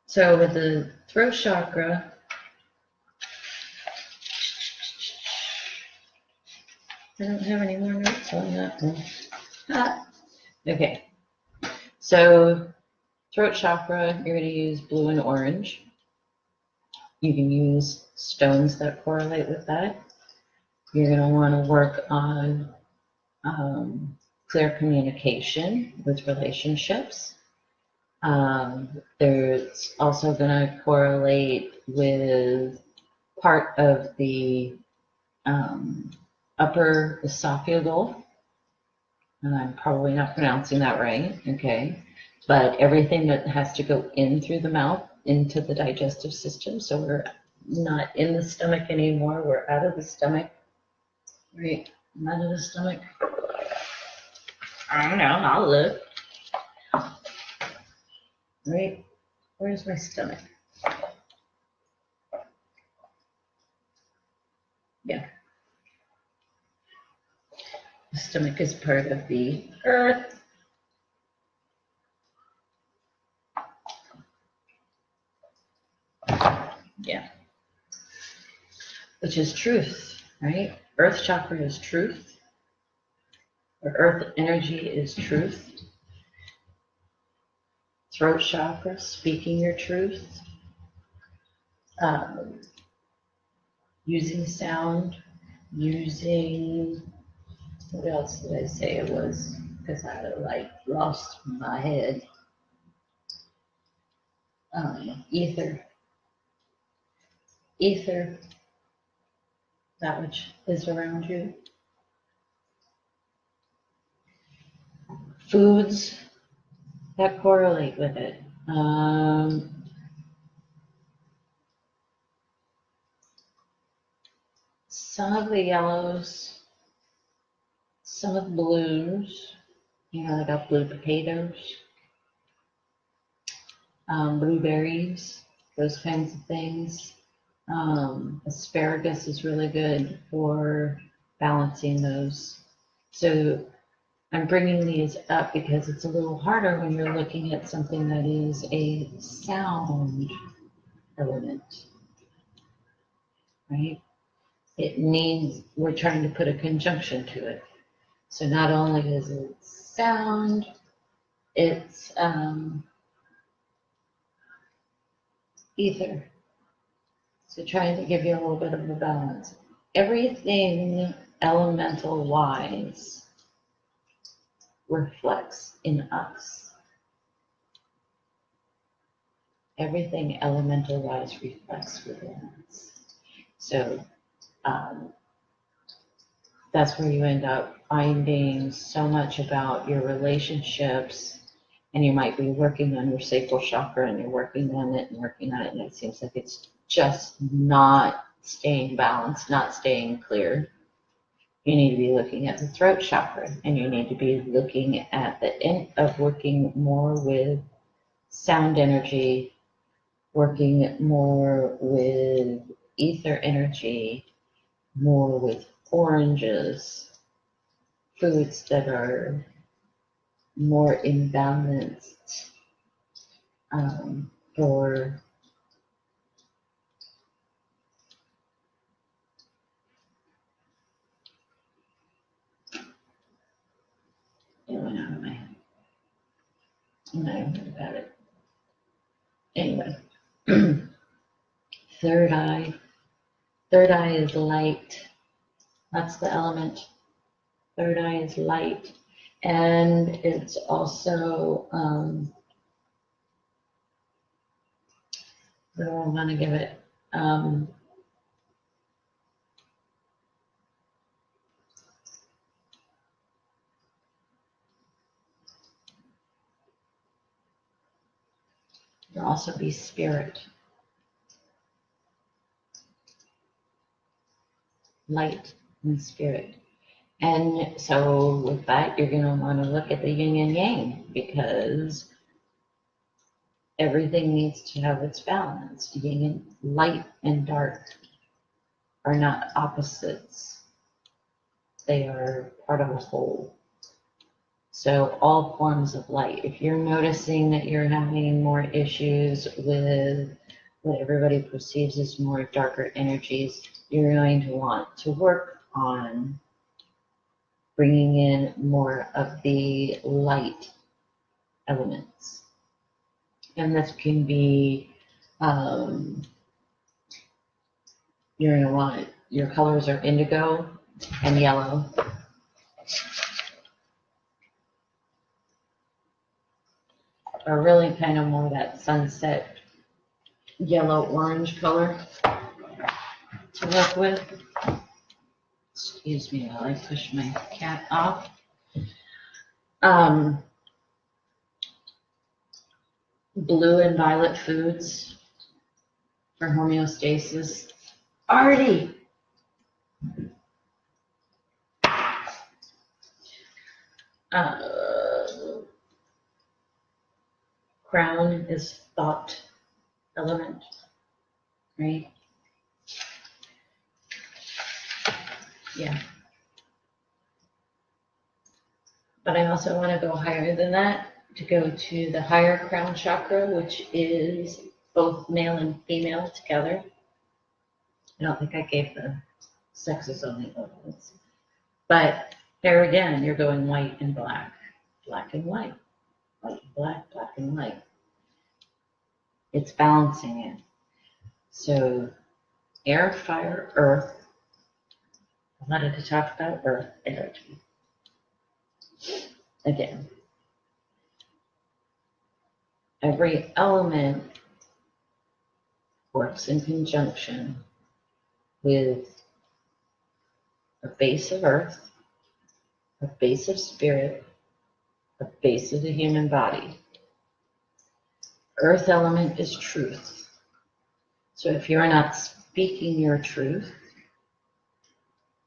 S1: So with the throat chakra, I don't have any more notes on that one. Okay, so throat chakra, you're going to use blue and orange. You can use stones that correlate with that. You're going to want to work on clear communication with relationships. There's also going to correlate with part of the upper esophageal, and I'm probably not pronouncing that right, okay, but everything that has to go in through the mouth into the digestive system. So we're not in the stomach anymore, we're out of the stomach, right? Out of the stomach. I don't know, I'll look. Right, where's my stomach? Yeah. The stomach is part of the earth. Yeah. Which is truth, right? Earth chakra is truth. Or earth energy is truth. Throat chakra, speaking your truth. Using sound, using, what else did I say it was? Because I lost my head. Ether. Ether, that which is around you. Foods that correlate with it. Some of the yellows, some of the blues, I got blue potatoes, blueberries, those kinds of things. Asparagus is really good for balancing those. So I'm bringing these up because it's a little harder when you're looking at something that is a sound element, right? We're trying to put a conjunction to it. So not only is it sound, it's ether. So trying to give you a little bit of a balance. Everything elemental wise reflects in us. Everything elemental wise reflects within us. So that's where you end up finding so much about your relationships, and you might be working on your sacral chakra and you're working on it and working on it, and it seems like it's just not staying balanced, not staying clear. You need to be looking at the throat chakra, and you need to be looking at the end of working more with sound energy, working more with ether energy, more with oranges, foods that are more imbalanced for it went out of my head. I'm not even about it. Anyway, third eye. Third eye is light. That's the element. Third eye is light. And it's also, what do I want to give it? It'll also be spirit. Light and spirit. And so with that, you're going to want to look at the yin and yang, because everything needs to have its balance. Yin and light and dark are not opposites. They are part of a whole. So all forms of light. If you're noticing that you're having more issues with what everybody perceives as more darker energies, you're going to want to work on bringing in more of the light elements. And this can be, you're going to want it. Your colors are indigo and yellow. Or really kind of more that sunset yellow-orange color to work with. Excuse me while I push my cat off. Blue and violet foods for homeostasis. Artie! Crown is thought element, right? Yeah. But I also want to go higher than that, to go to the higher crown chakra, which is both male and female together. I don't think I gave the sexes only elements. But there again, you're going white and black, black and white, white and black, black and white. It's balancing it. So air, fire, earth. I wanted to talk about earth energy. Again, every element works in conjunction with a base of earth, a base of spirit, a base of the human body. Earth element is truth. So if you're not speaking your truth,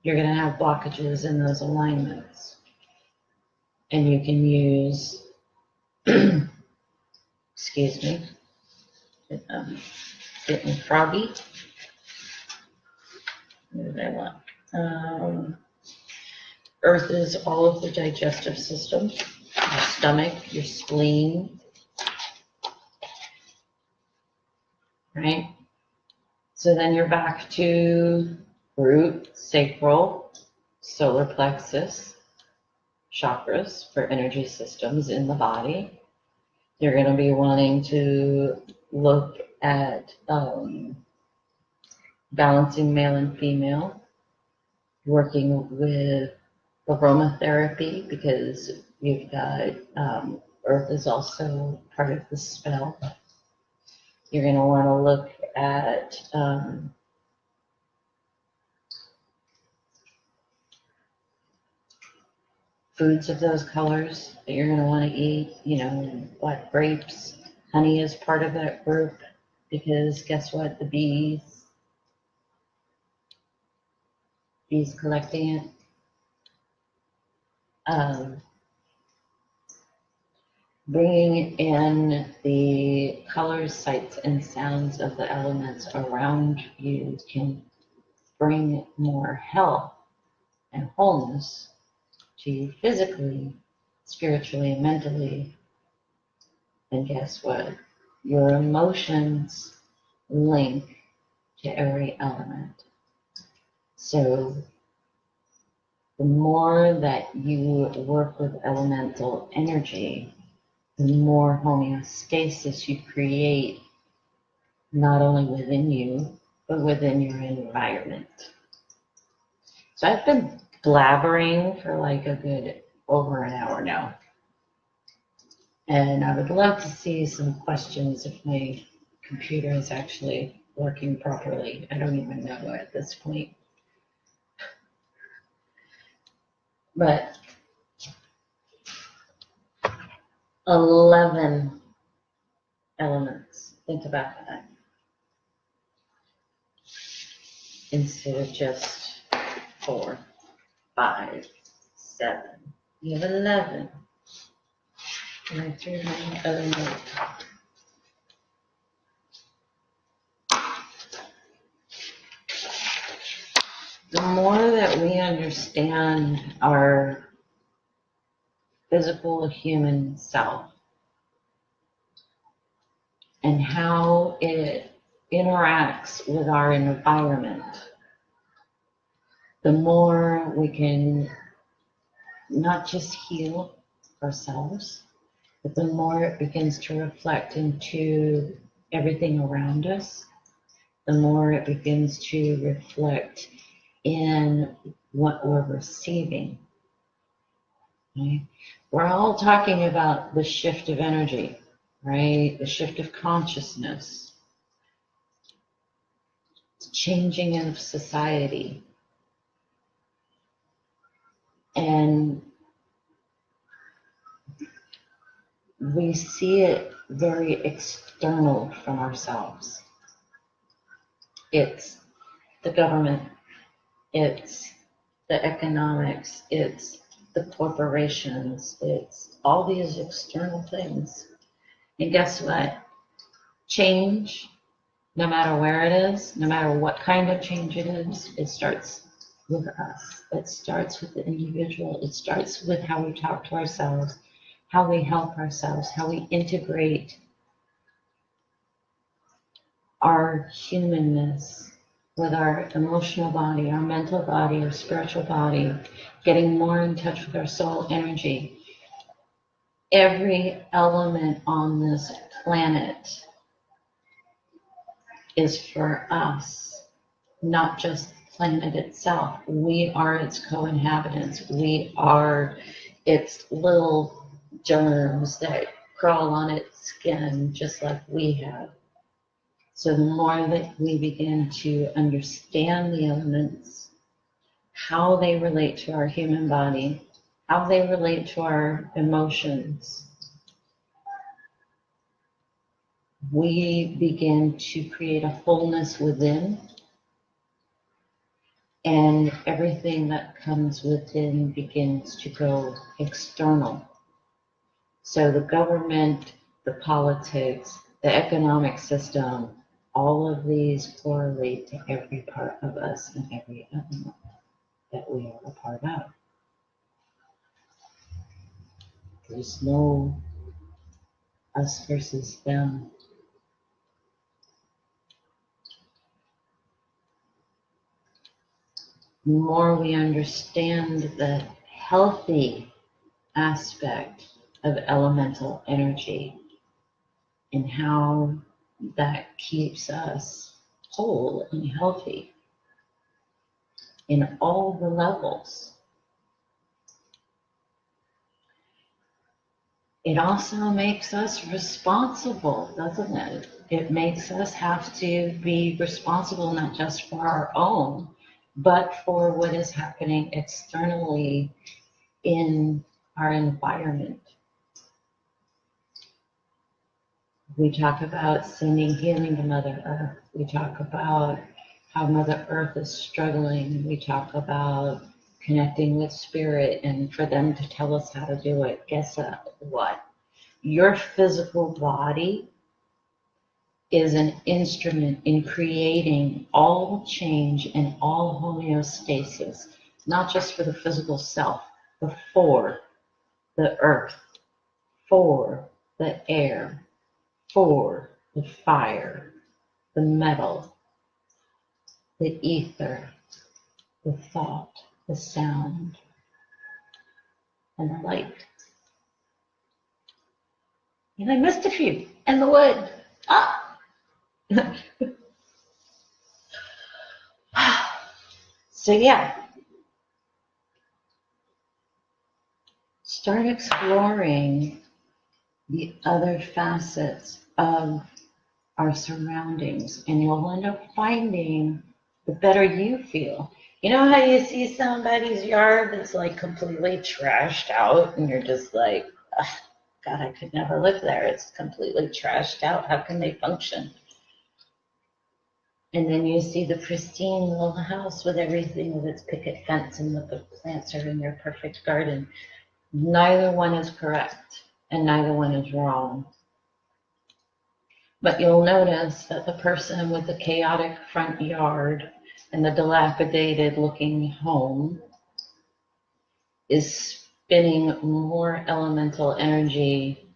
S1: you're going to have blockages in those alignments. And you can use, excuse me, getting froggy. What did I want? Earth is all of the digestive system, your stomach, your spleen, right? So then you're back to root, sacral, solar plexus, chakras for energy systems in the body. You're going to be wanting to look at balancing male and female, working with aromatherapy, because you've got earth is also part of the spell. You're going to want to look at foods of those colors that you're going to want to eat, you know, black grapes. Honey is part of that group, because guess what? The bees collecting it. Bringing in the colors, sights, and sounds of the elements around you can bring more health and wholeness to you physically, spiritually, and mentally. And guess what? Your emotions link to every element. So the more that you work with elemental energy, the more homeostasis you create, not only within you, but within your environment. So I've been blabbering for like a good over an hour now. And I would love to see some questions if my computer is actually working properly. I don't even know at this point. But 11 elements. Think about that. Instead of just 4, 5, 7. You have 11. And I threw my other note. The more that we understand our physical human self and how it interacts with our environment, the more we can not just heal ourselves, but the more it begins to reflect into everything around us, the more it begins to reflect in what we're receiving. Okay? We're all talking about the shift of energy, right? The shift of consciousness, changing of society. And we see it very external from ourselves. It's the government, it's the economics, it's the corporations, it's all these external things. And guess what? Change, no matter where it is, no matter what kind of change it is, it starts with us. It starts with the individual. It starts with how we talk to ourselves, how we help ourselves, how we integrate our humanness with our emotional body, our mental body, our spiritual body, getting more in touch with our soul energy. Every element on this planet is for us, not just the planet itself. We are its co-inhabitants. We are its little germs that crawl on its skin just like we have. So the more that we begin to understand the elements, how they relate to our human body, how they relate to our emotions, we begin to create a wholeness within, and everything that comes within begins to go external. So the government, the politics, the economic system, all of these correlate to every part of us and every element that we are a part of. There's no us versus them. The more we understand the healthy aspect of elemental energy and how that keeps us whole and healthy in all the levels. It also makes us responsible, doesn't it? It makes us have to be responsible not just for our own, but for what is happening externally in our environment. We talk about sending healing to Mother Earth. We talk about how Mother Earth is struggling. We talk about connecting with Spirit and for them to tell us how to do it. Guess what? Your physical body is an instrument in creating all change and all homeostasis, not just for the physical self, but for the earth, for the air, for the fire, the metal, the ether, the thought, the sound, and the light. And I missed a few. And the wood. So yeah, start exploring the other facets of our surroundings, and you'll end up finding the better you feel. You know how you see somebody's yard that's like completely trashed out, and you're just like, God, I could never live there. It's completely trashed out. How can they function? And then you see the pristine little house with everything with its picket fence and the plants are in their perfect garden. Neither one is correct and neither one is wrong. But you'll notice that the person with the chaotic front yard and the dilapidated looking home is spinning more elemental energy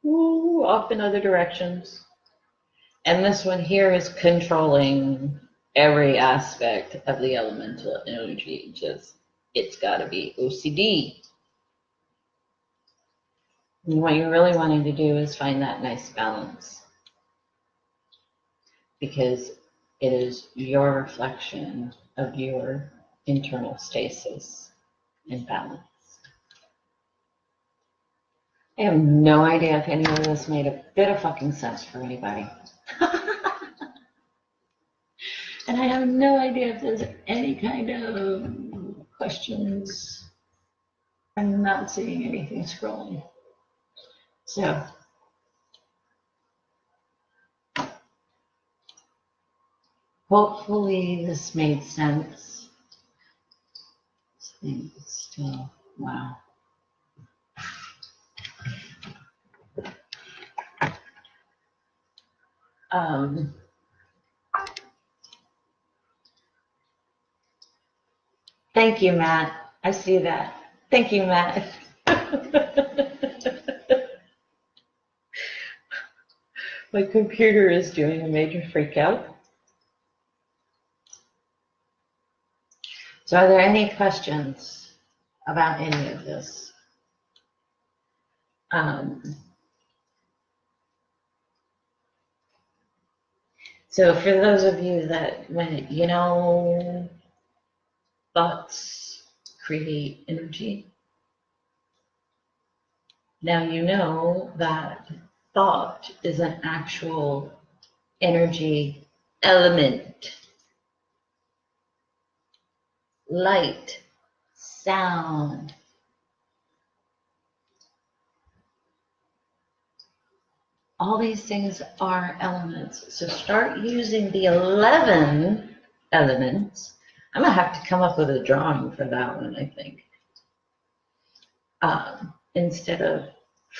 S1: off in other directions. And this one here is controlling every aspect of the elemental energy, just It's got to be OCD. And what you're really wanting to do is find that nice balance, because it is your reflection of your internal stasis and balance. I have no idea if any of this made a bit of fucking sense for anybody. And I have no idea if there's any kind of questions. I'm not seeing anything scrolling. So, hopefully this made sense. This thing is still, wow. Thank you, Matt. I see that. Thank you, Matt. My computer is doing a major freak out. So are there any questions about any of this? So for those of you that, when, you know, thoughts create energy. Now you know that thought is an actual energy element. Light, sound, all these things are elements. So start using the 11 elements. I'm gonna have to come up with a drawing for that one, I think. Instead of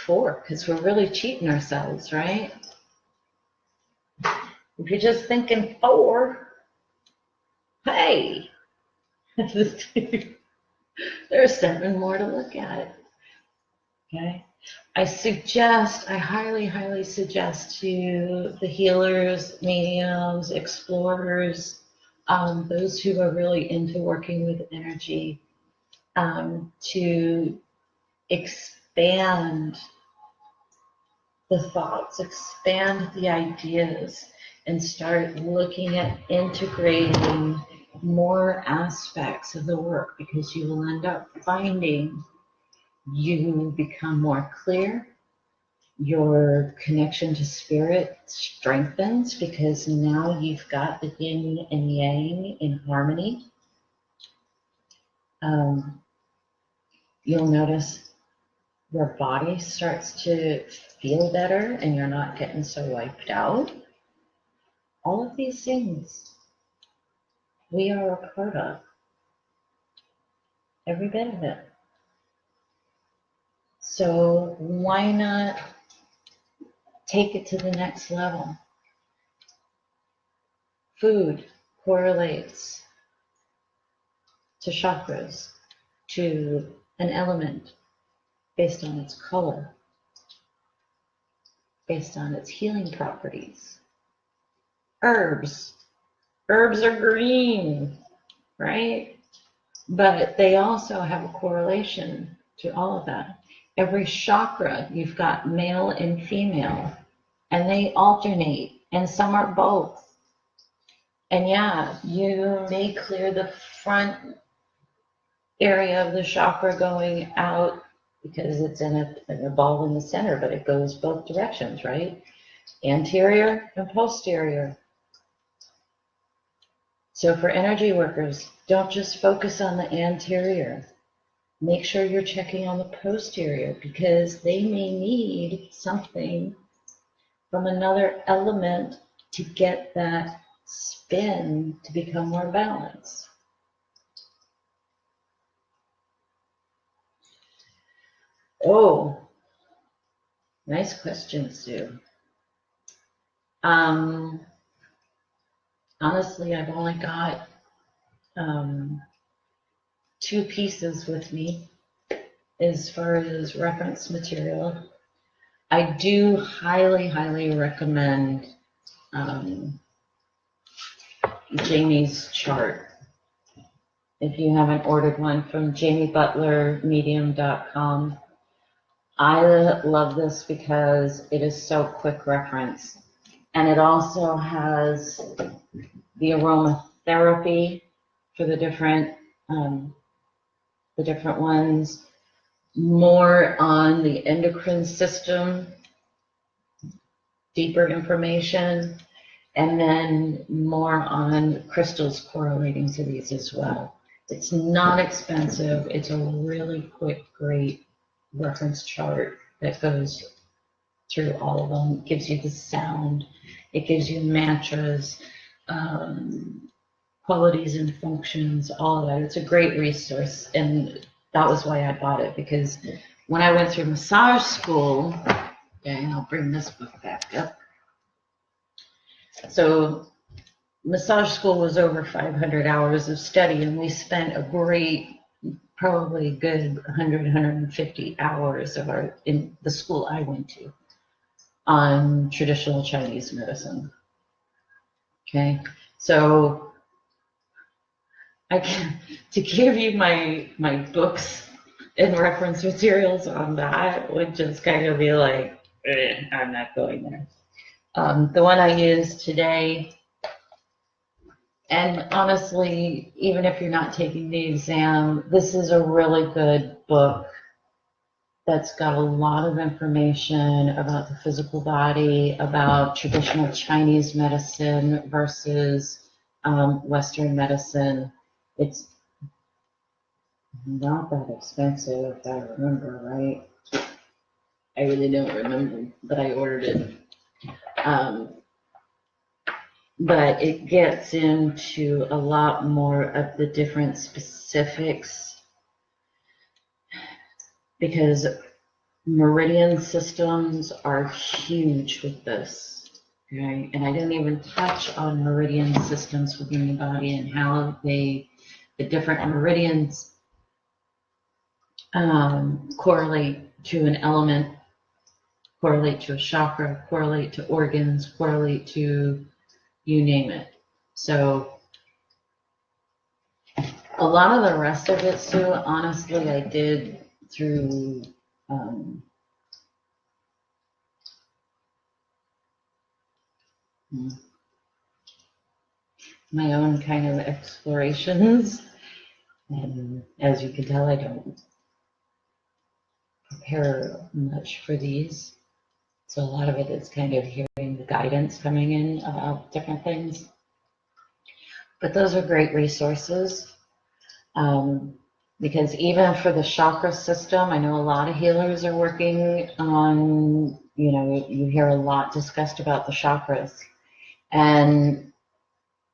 S1: 4, because we're really cheating ourselves, right? If you're just thinking 4, hey, there's 7 more to look at. Okay. I highly, highly suggest to the healers, mediums, explorers, those who are really into working with energy, to expand the thoughts, expand the ideas, and start looking at integrating more aspects of the work, because you will end up finding you become more clear. Your connection to spirit strengthens, because now you've got the yin and yang in harmony. You'll notice your body starts to feel better and you're not getting so wiped out. All of these things we are a part of, every bit of it. So why not take it to the next level? Food correlates to chakras, to an element based on its color, based on its healing properties. Herbs are green, right? But they also have a correlation to all of that. Every chakra, you've got male and female, and they alternate, and some are both. And yeah, you may clear the front area of the chakra going out because it's in a ball in the center, but it goes both directions, right? Anterior and posterior. So for energy workers, don't just focus on the anterior. Make sure you're checking on the posterior, because they may need something from another element to get that spin to become more balanced. Oh, nice question, Sue. Honestly, I've only got 2 pieces with me as far as reference material. I do highly, highly recommend Jamie's chart. if you haven't ordered one from jamiebutlermedium.com. I love this because it is so quick reference. And it also has the aromatherapy for the different ones, more on the endocrine system, deeper information, and then more on crystals correlating to these as well. It's not expensive. It's a really quick, great reference chart that goes through all of them. It gives you the sound. It gives you mantras, qualities and functions, all of that. It's a great resource, and that was why I bought it, because when I went through massage school, and I'll bring this book back up. So massage school was over 500 hours of study, and we spent a great, probably good 100, 150 hours of in the school I went to on traditional Chinese medicine. Okay, so to give you my books and reference materials on that would just kind of be like, I'm not going there. The one I use today, and honestly, even if you're not taking the exam, this is a really good book that's got a lot of information about the physical body, about traditional Chinese medicine versus Western medicine. It's not that expensive, if I remember right. I really don't remember, but I ordered it. But it gets into a lot more of the different specifics, because meridian systems are huge with this, okay? And I didn't even touch on meridian systems within the body and how the different meridians correlate to an element, correlate to a chakra, correlate to organs, correlate to you name it. So a lot of the rest of it, Sue, honestly, I did through my own kind of explorations. And as you can tell, I don't prepare much for these. So a lot of it is kind of hearing the guidance coming in about different things. But those are great resources. Because even for the chakra system, I know a lot of healers are working on, you hear a lot discussed about the chakras. And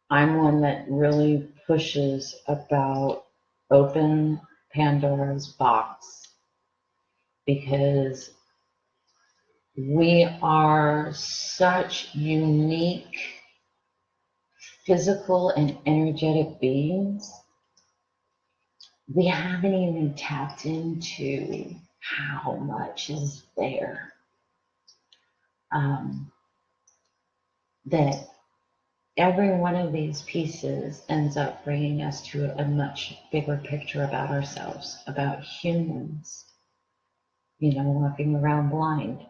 S1: I'm one that really pushes about open Pandora's box, because we are such unique physical and energetic beings. We haven't even tapped into how much is there. That every one of these pieces ends up bringing us to a much bigger picture about ourselves, about humans, walking around blind.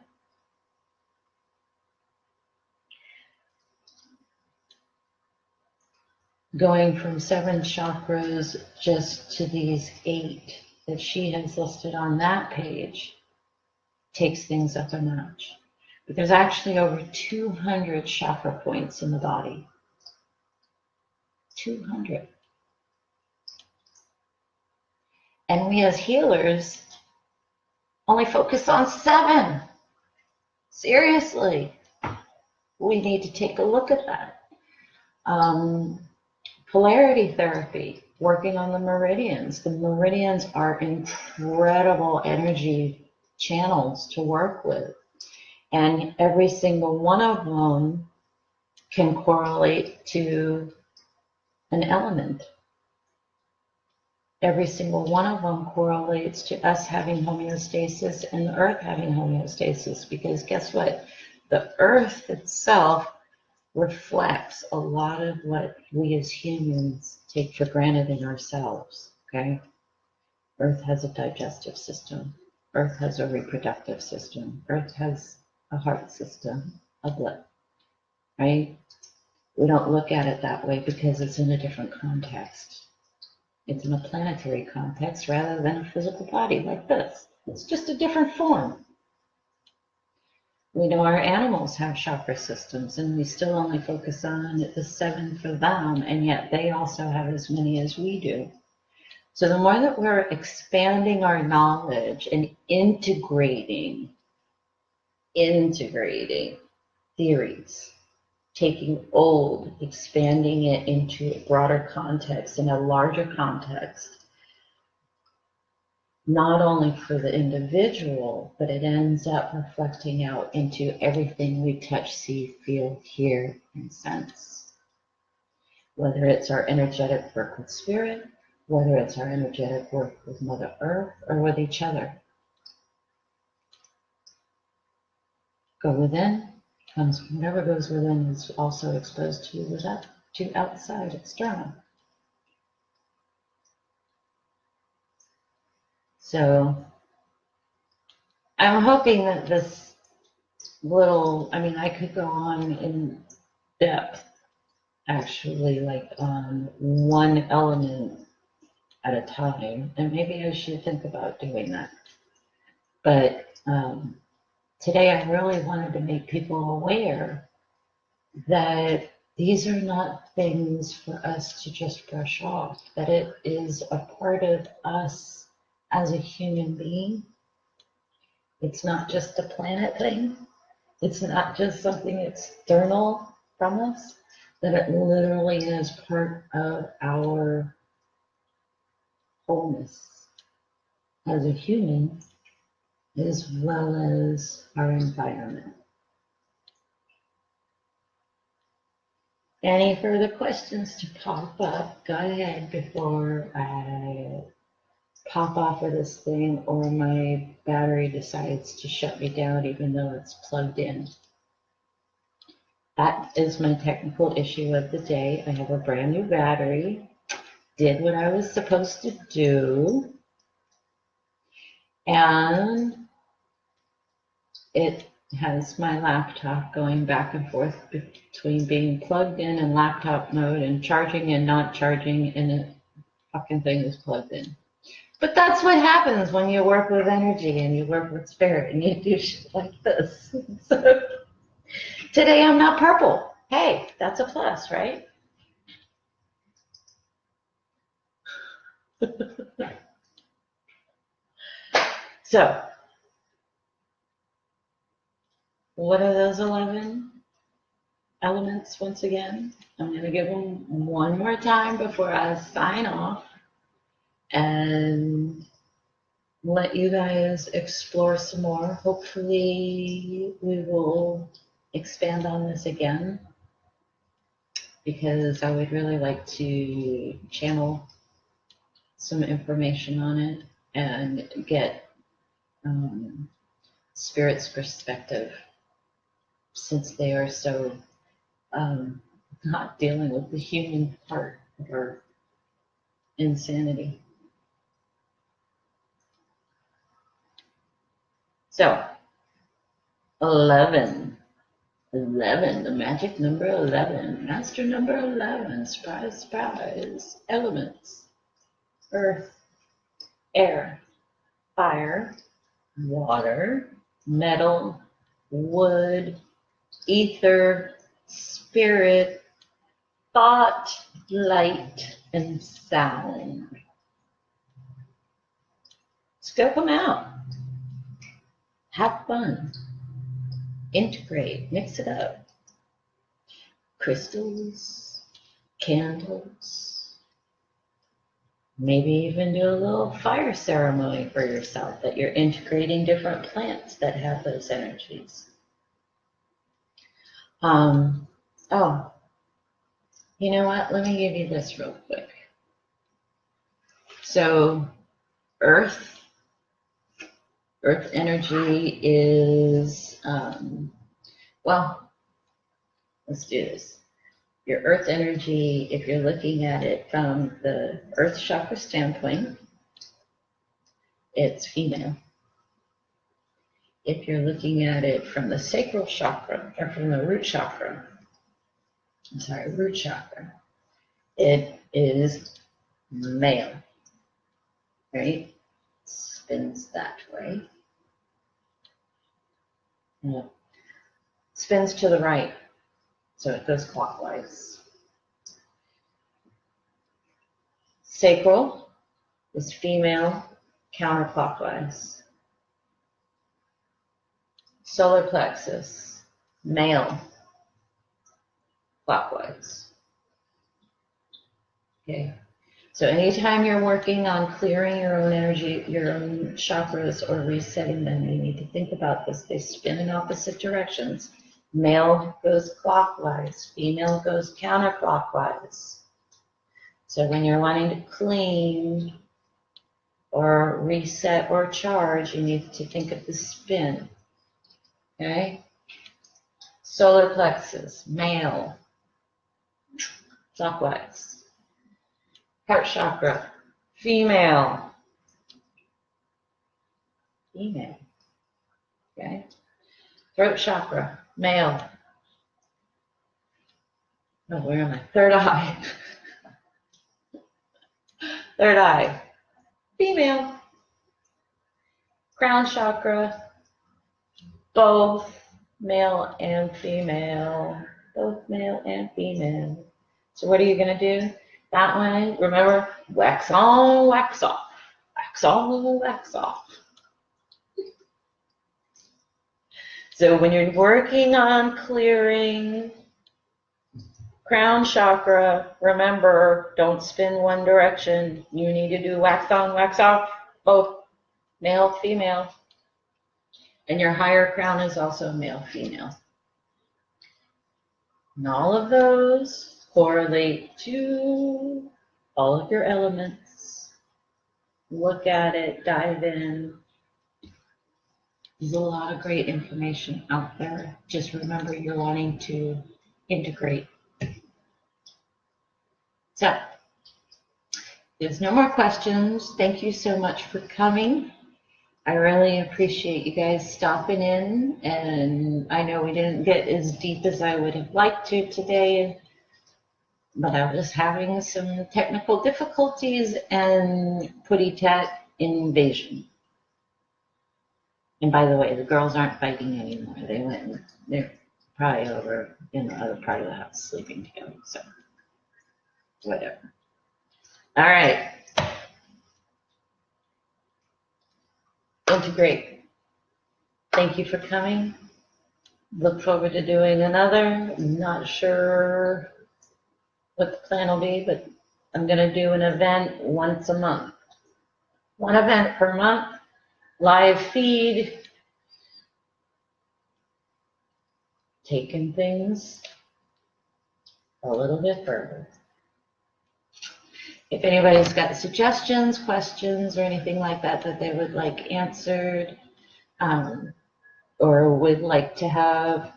S1: Going from 7 chakras just to these 8 that she has listed on that page takes things up a notch. But there's actually over 200 chakra points in the body. 200. And we as healers only focus on 7. Seriously. We need to take a look at that. Polarity therapy, working on the meridians. The meridians are incredible energy channels to work with. And every single one of them can correlate to an element. Every single one of them correlates to us having homeostasis and the earth having homeostasis, because guess what? The earth itself reflects a lot of what we as humans take for granted in ourselves, okay? Earth has a digestive system. Earth has a reproductive system. Earth has a heart system, a blood, right? We don't look at it that way because it's in a different context. It's in a planetary context rather than a physical body like this. It's just a different form. We know our animals have chakra systems, and we still only focus on the 7 for them, and yet they also have as many as we do. So the more that we're expanding our knowledge and integrating theories, taking old, expanding it into a broader context and a larger context, not only for the individual, but it ends up reflecting out into everything we touch, see, feel, hear, and sense. Whether it's our energetic work with spirit, whether it's our energetic work with Mother Earth, or with each other. Go within, comes whatever goes within is also exposed to outside, external. So I'm hoping that this I could go on in depth, actually, like on one element at a time, and maybe I should think about doing that. But today I really wanted to make people aware that these are not things for us to just brush off, that it is a part of us as a human being. It's not just a planet thing. It's not just something external from us, that it literally is part of our wholeness as a human, as well as our environment. Any further questions to pop up? Go ahead before I pop off of this thing or my battery decides to shut me down even though it's plugged in. That is my technical issue of the day. I have a brand new battery, did what I was supposed to do, and it has my laptop going back and forth between being plugged in and laptop mode and charging and not charging, and the fucking thing is plugged in. But that's what happens when you work with energy and you work with spirit and you do shit like this. So today I'm not purple. Hey, that's a plus, right? So, what are those 11 elements once again? I'm going to give them one more time before I sign off and let you guys explore some more. Hopefully, we will expand on this again, because I would really like to channel some information on it and get Spirit's perspective, since they are so not dealing with the human part of our insanity. So, 11, the magic number 11, master number 11, surprise, surprise, elements: earth, air, fire, water, metal, wood, ether, spirit, thought, light, and sound. Scope them out. Have fun. Integrate. Mix it up. Crystals, candles. Maybe even do a little fire ceremony for yourself, that you're integrating different plants that have those energies. Oh, you know what? Let me give you this real quick. So, Earth energy is, well, let's do this. Your earth energy, if you're looking at it from the earth chakra standpoint, it's female. If you're looking at it from the sacral chakra, or from the root chakra, root chakra, it is male, right? Spins that way. Yeah. Spins to the right, so it goes clockwise. Sacral is female, counterclockwise. Solar plexus, male, clockwise. Okay. So anytime you're working on clearing your own energy, your own chakras, or resetting them, you need to think about this. They spin in opposite directions. Male goes clockwise, female goes counterclockwise. So when you're wanting to clean or reset or charge, you need to think of the spin. Okay? Solar plexus, male, clockwise. Heart chakra, female. Female. Okay? Throat chakra, male. Oh, where am I? Third eye. Third eye, female. Crown chakra, both male and female. Both male and female. So what are you going to do? That one, remember, wax on, wax off. Wax on, wax off. So when you're working on clearing crown chakra, remember, don't spin one direction. You need to do wax on, wax off, both male, female. And your higher crown is also male, female. And all of those correlate to all of your elements. Look at it, dive in. There's a lot of great information out there. Just remember you're wanting to integrate. So, there's no more questions. Thank you so much for coming. I really appreciate you guys stopping in, and I know we didn't get as deep as I would have liked to today, but I was having some technical difficulties and putty-tat invasion. And by the way, the girls aren't fighting anymore. They went, they're probably over in the other part of the house sleeping together, so whatever. All right. Integrate. Thank you for coming. Look forward to doing another. I'm not sure what the plan will be, but I'm going to do an event once a month. One event per month, live feed, taking things a little bit further. If anybody's got suggestions, questions, or anything like that that they would like answered, or would like to have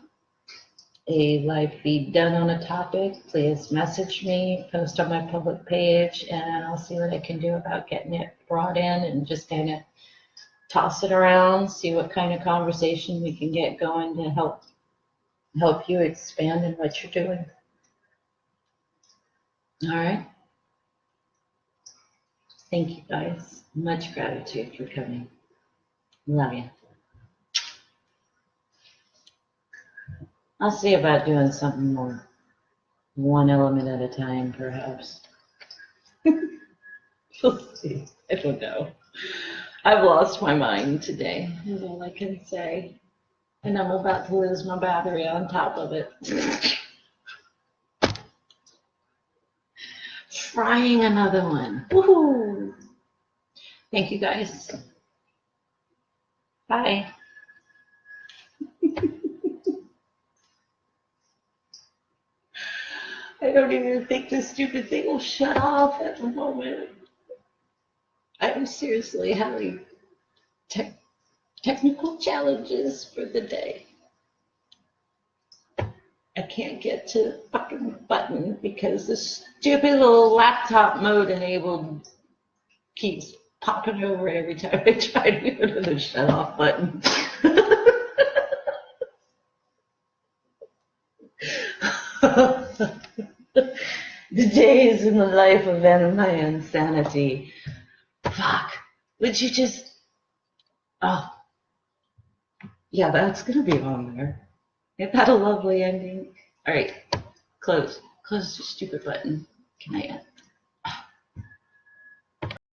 S1: a live feed done on a topic, please message me, post on my public page, and I'll see what I can do about getting it brought in and just kind of toss it around, see what kind of conversation we can get going to help you expand in what you're doing. All right. Thank you guys. Much gratitude for coming. Love you. I'll see about doing something more. One element at a time, perhaps. We'll see. I don't know. I've lost my mind today, is all I can say. And I'm about to lose my battery on top of it. Trying another one. Woohoo! Thank you guys. Bye. I don't even think this stupid thing will shut off at the moment. I'm seriously having technical challenges for the day. I can't get to the fucking button because the stupid little laptop mode enabled keeps popping over every time I try to go to the shut off button. The days in the life of my insanity. Fuck. Would you just. Oh, yeah, that's gonna be on there. It had a lovely ending. All right, close. Close the stupid button. Can I end?